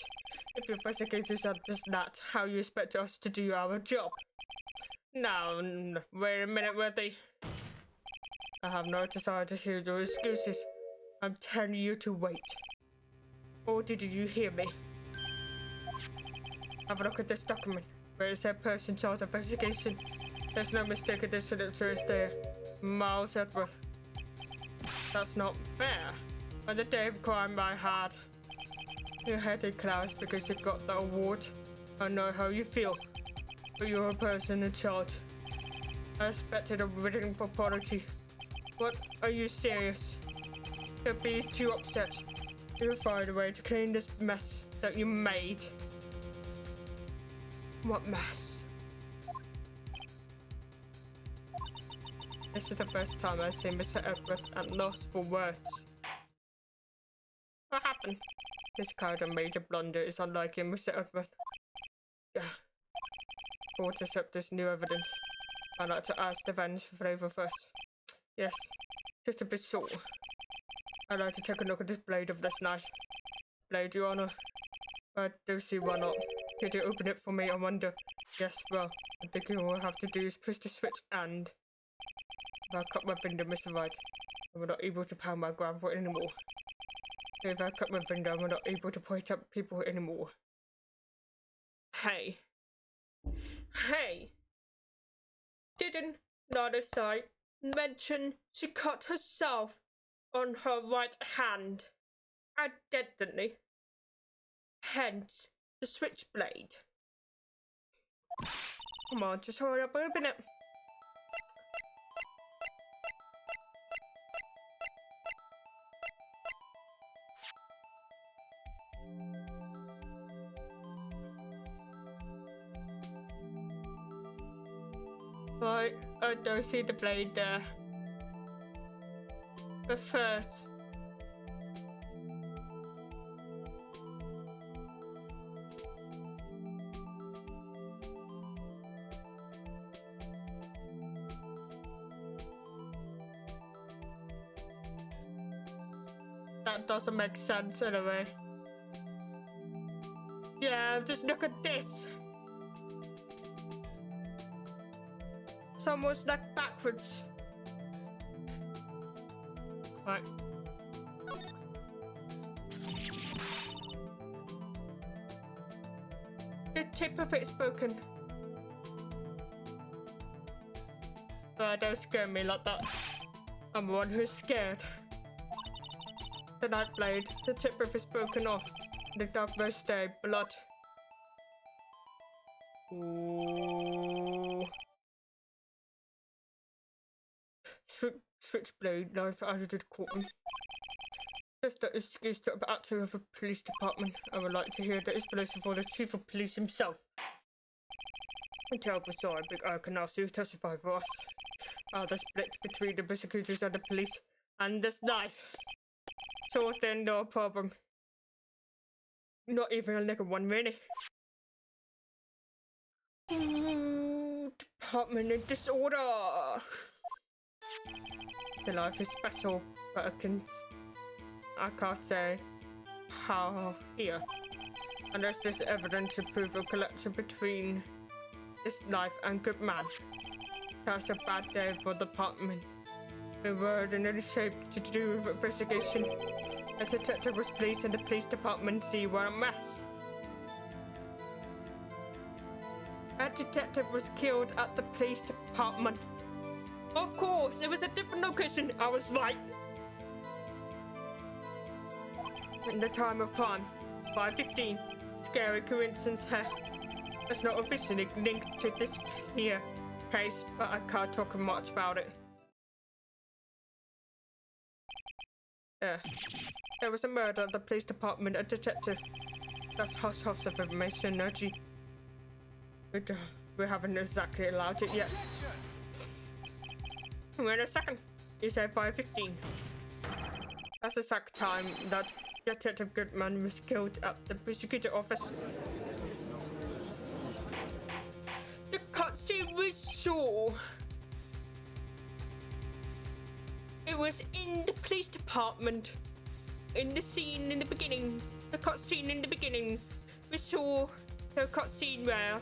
If your investigators are not how you expect us to do our job? Now, wait a minute, Worthy. I have no desire to hear your excuses. I'm telling you to wait. Or did you hear me? Have a look at this document. Where is that person charged of investigation? There's no mistake in this signature, is there? Miles Edward. That's not fair. On the day of crime I had your head in clouds because you got the award. I know how you feel, but you're a person in charge. I expected a written apology. What? Are you serious? Don't be too upset. You'll find a way to clean this mess that you made. What mess? This is the first time I've seen Mr. Edward at loss for words. What happened? This kind of major blunder is unlike him, Mr. Edward. Before to accept this new evidence, I'd like to ask the fans for favour first. Yes, just a bit short. I'd like to take a look at this blade of this knife. Blade, Your Honour. I do see why not. Could you open it for me, I wonder? Yes, well, I think all I have to do is push the switch and... If I cut my finger, Mr. Wright, I'm not able to pound my gravel anymore. If I cut my finger, I'm not able to point at people anymore. Hey. Hey! Didn't Nada Sai mention she cut herself on her right hand? Identically. Hence, the switchblade. Come on, just hurry up and open it. Right, I don't see the blade there. But first... That doesn't make sense anyway. Yeah, just look at this. Someone's like backwards. Right. The tip of it's broken. But don't scare me like that. I'm the one who's scared. The knife blade, the tip of it's broken off. The darkness day, blood. Ooh. Switchblade knife added to courtroom. Just the excuse to actor of a police department. I would like to hear the explanation for the chief of police himself. I'm terribly sorry, but I can ask you to testify for us. The split between the prosecutors and the police, and this knife. So then, no problem. Not even a little one, really. Ooh, department in disorder. The life is special, but I can't say how here. Unless there's evidence to prove a connection between this knife and good man. That's a bad day for the department. We weren't in any shape to do with investigation. A detective was placed in the police department see what a mess. A detective was killed at the police department. Of course, it was a different location. I was right. In the time of crime, 5:15. Scary coincidence here. It's not officially linked to this here case, but I can't talk much about it. There was a murder at the police department. A detective. That's hush of information, Nergy. We haven't exactly allowed it yet. Wait a second. You said 5:15. That's the exact time that Detective Goodman was killed at the prosecutor office. The cutscene we saw. It was in the police department. In the scene in the beginning. The cutscene in the beginning. We saw the cutscene where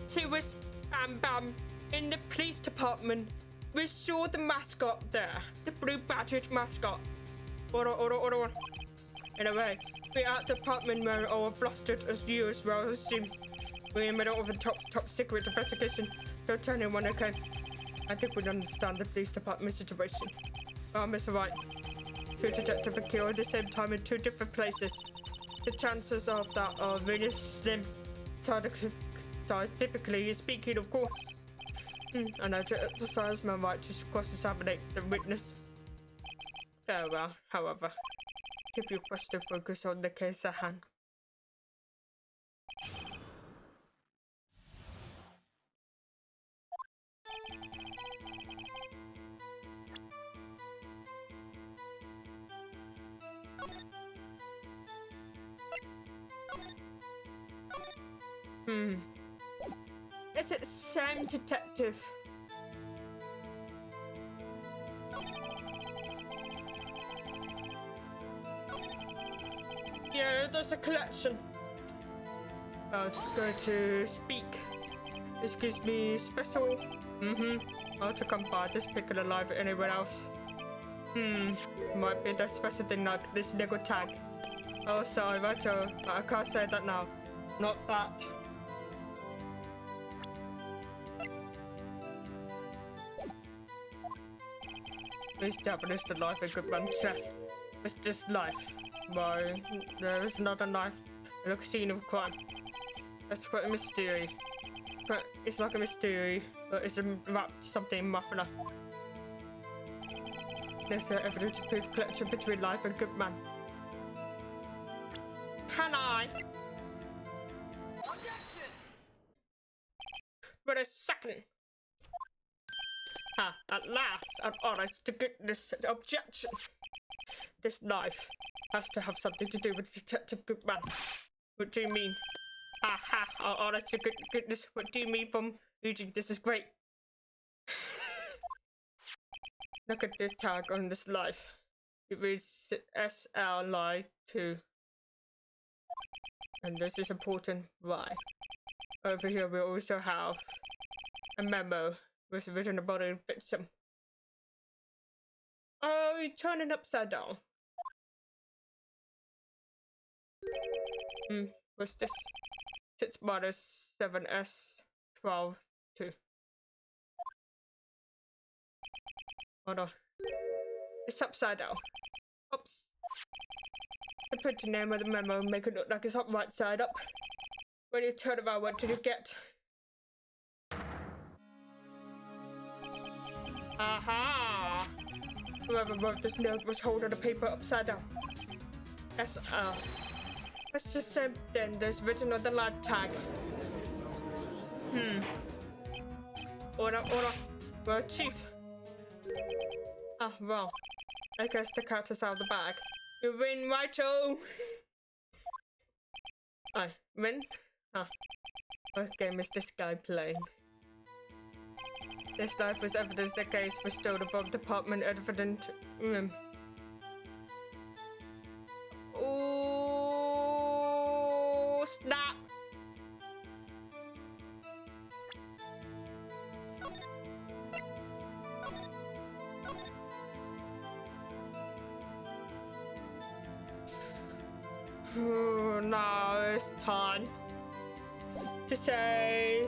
she was Bam in the police department. We saw the mascot there. The blue badged mascot. Order. Anyway, we're at the apartment where our flustered as you as well as soon. We're in the middle of a top secret investigation. Don't tell anyone, okay? I think we understand the police department situation. Mr. Wright. Two detectives were killed at the same time in two different places. The chances of that are really slim. Scientifically speaking, of course. And I just exercise my right to cross-examine the witness. Very well, however. Keep your question focused on the case at hand. Is it same detective? Yeah, there's a collection. I was going to speak. This gives me special. How to come by this pickle alive anywhere else? Might be the special thing like this Lego tag. Oh, sorry, right, I can't say that now. Not that. We established the life a good man's chest. It's just life. Why, there is another knife in the scene of crime. That's quite a mystery. But it's like a mystery, but it's wrapped something muffler. There's the evidence to prove connection between life and good man. Can I? Wait a second. At last, an honest to goodness objection. This knife has to have something to do with Detective Goodman. What do you mean? Honest to goodness, what do you mean from Eugene? This is great. Look at this tag on this knife. It reads SLI2. And this is important. Why? Over here we also have a memo with written about a victim. Oh, you turn it upside down. What's this? 6 minus 7s 12 2. Hold on. It's upside down. Oops. I put the name of the memo and make it look like it's up right side up. When you turn around, what did you get? Aha! Whoever wrote this note was holding the paper upside down. SR. That's the same thing. There's written on the live tag. Order. Well, Chief. Well. I guess the cat is out of the bag. You win, Righto! I win? What game is this guy playing? This life was evidence the case was still above department evident. Oh, snap! Now it's time to say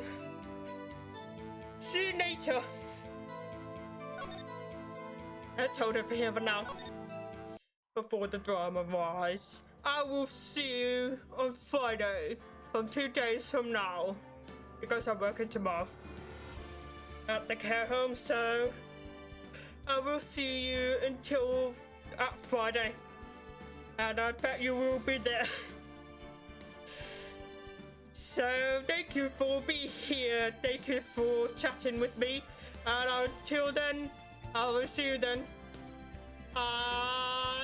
see you later. Let's hold it for here for now before the drama rise. I will see you on Friday from 2 days from now because I'm working tomorrow at the care home, so I will see you until Friday, and I bet you will be there. So thank you for being here, thank you for chatting with me, and until then, I will see you then. Bye.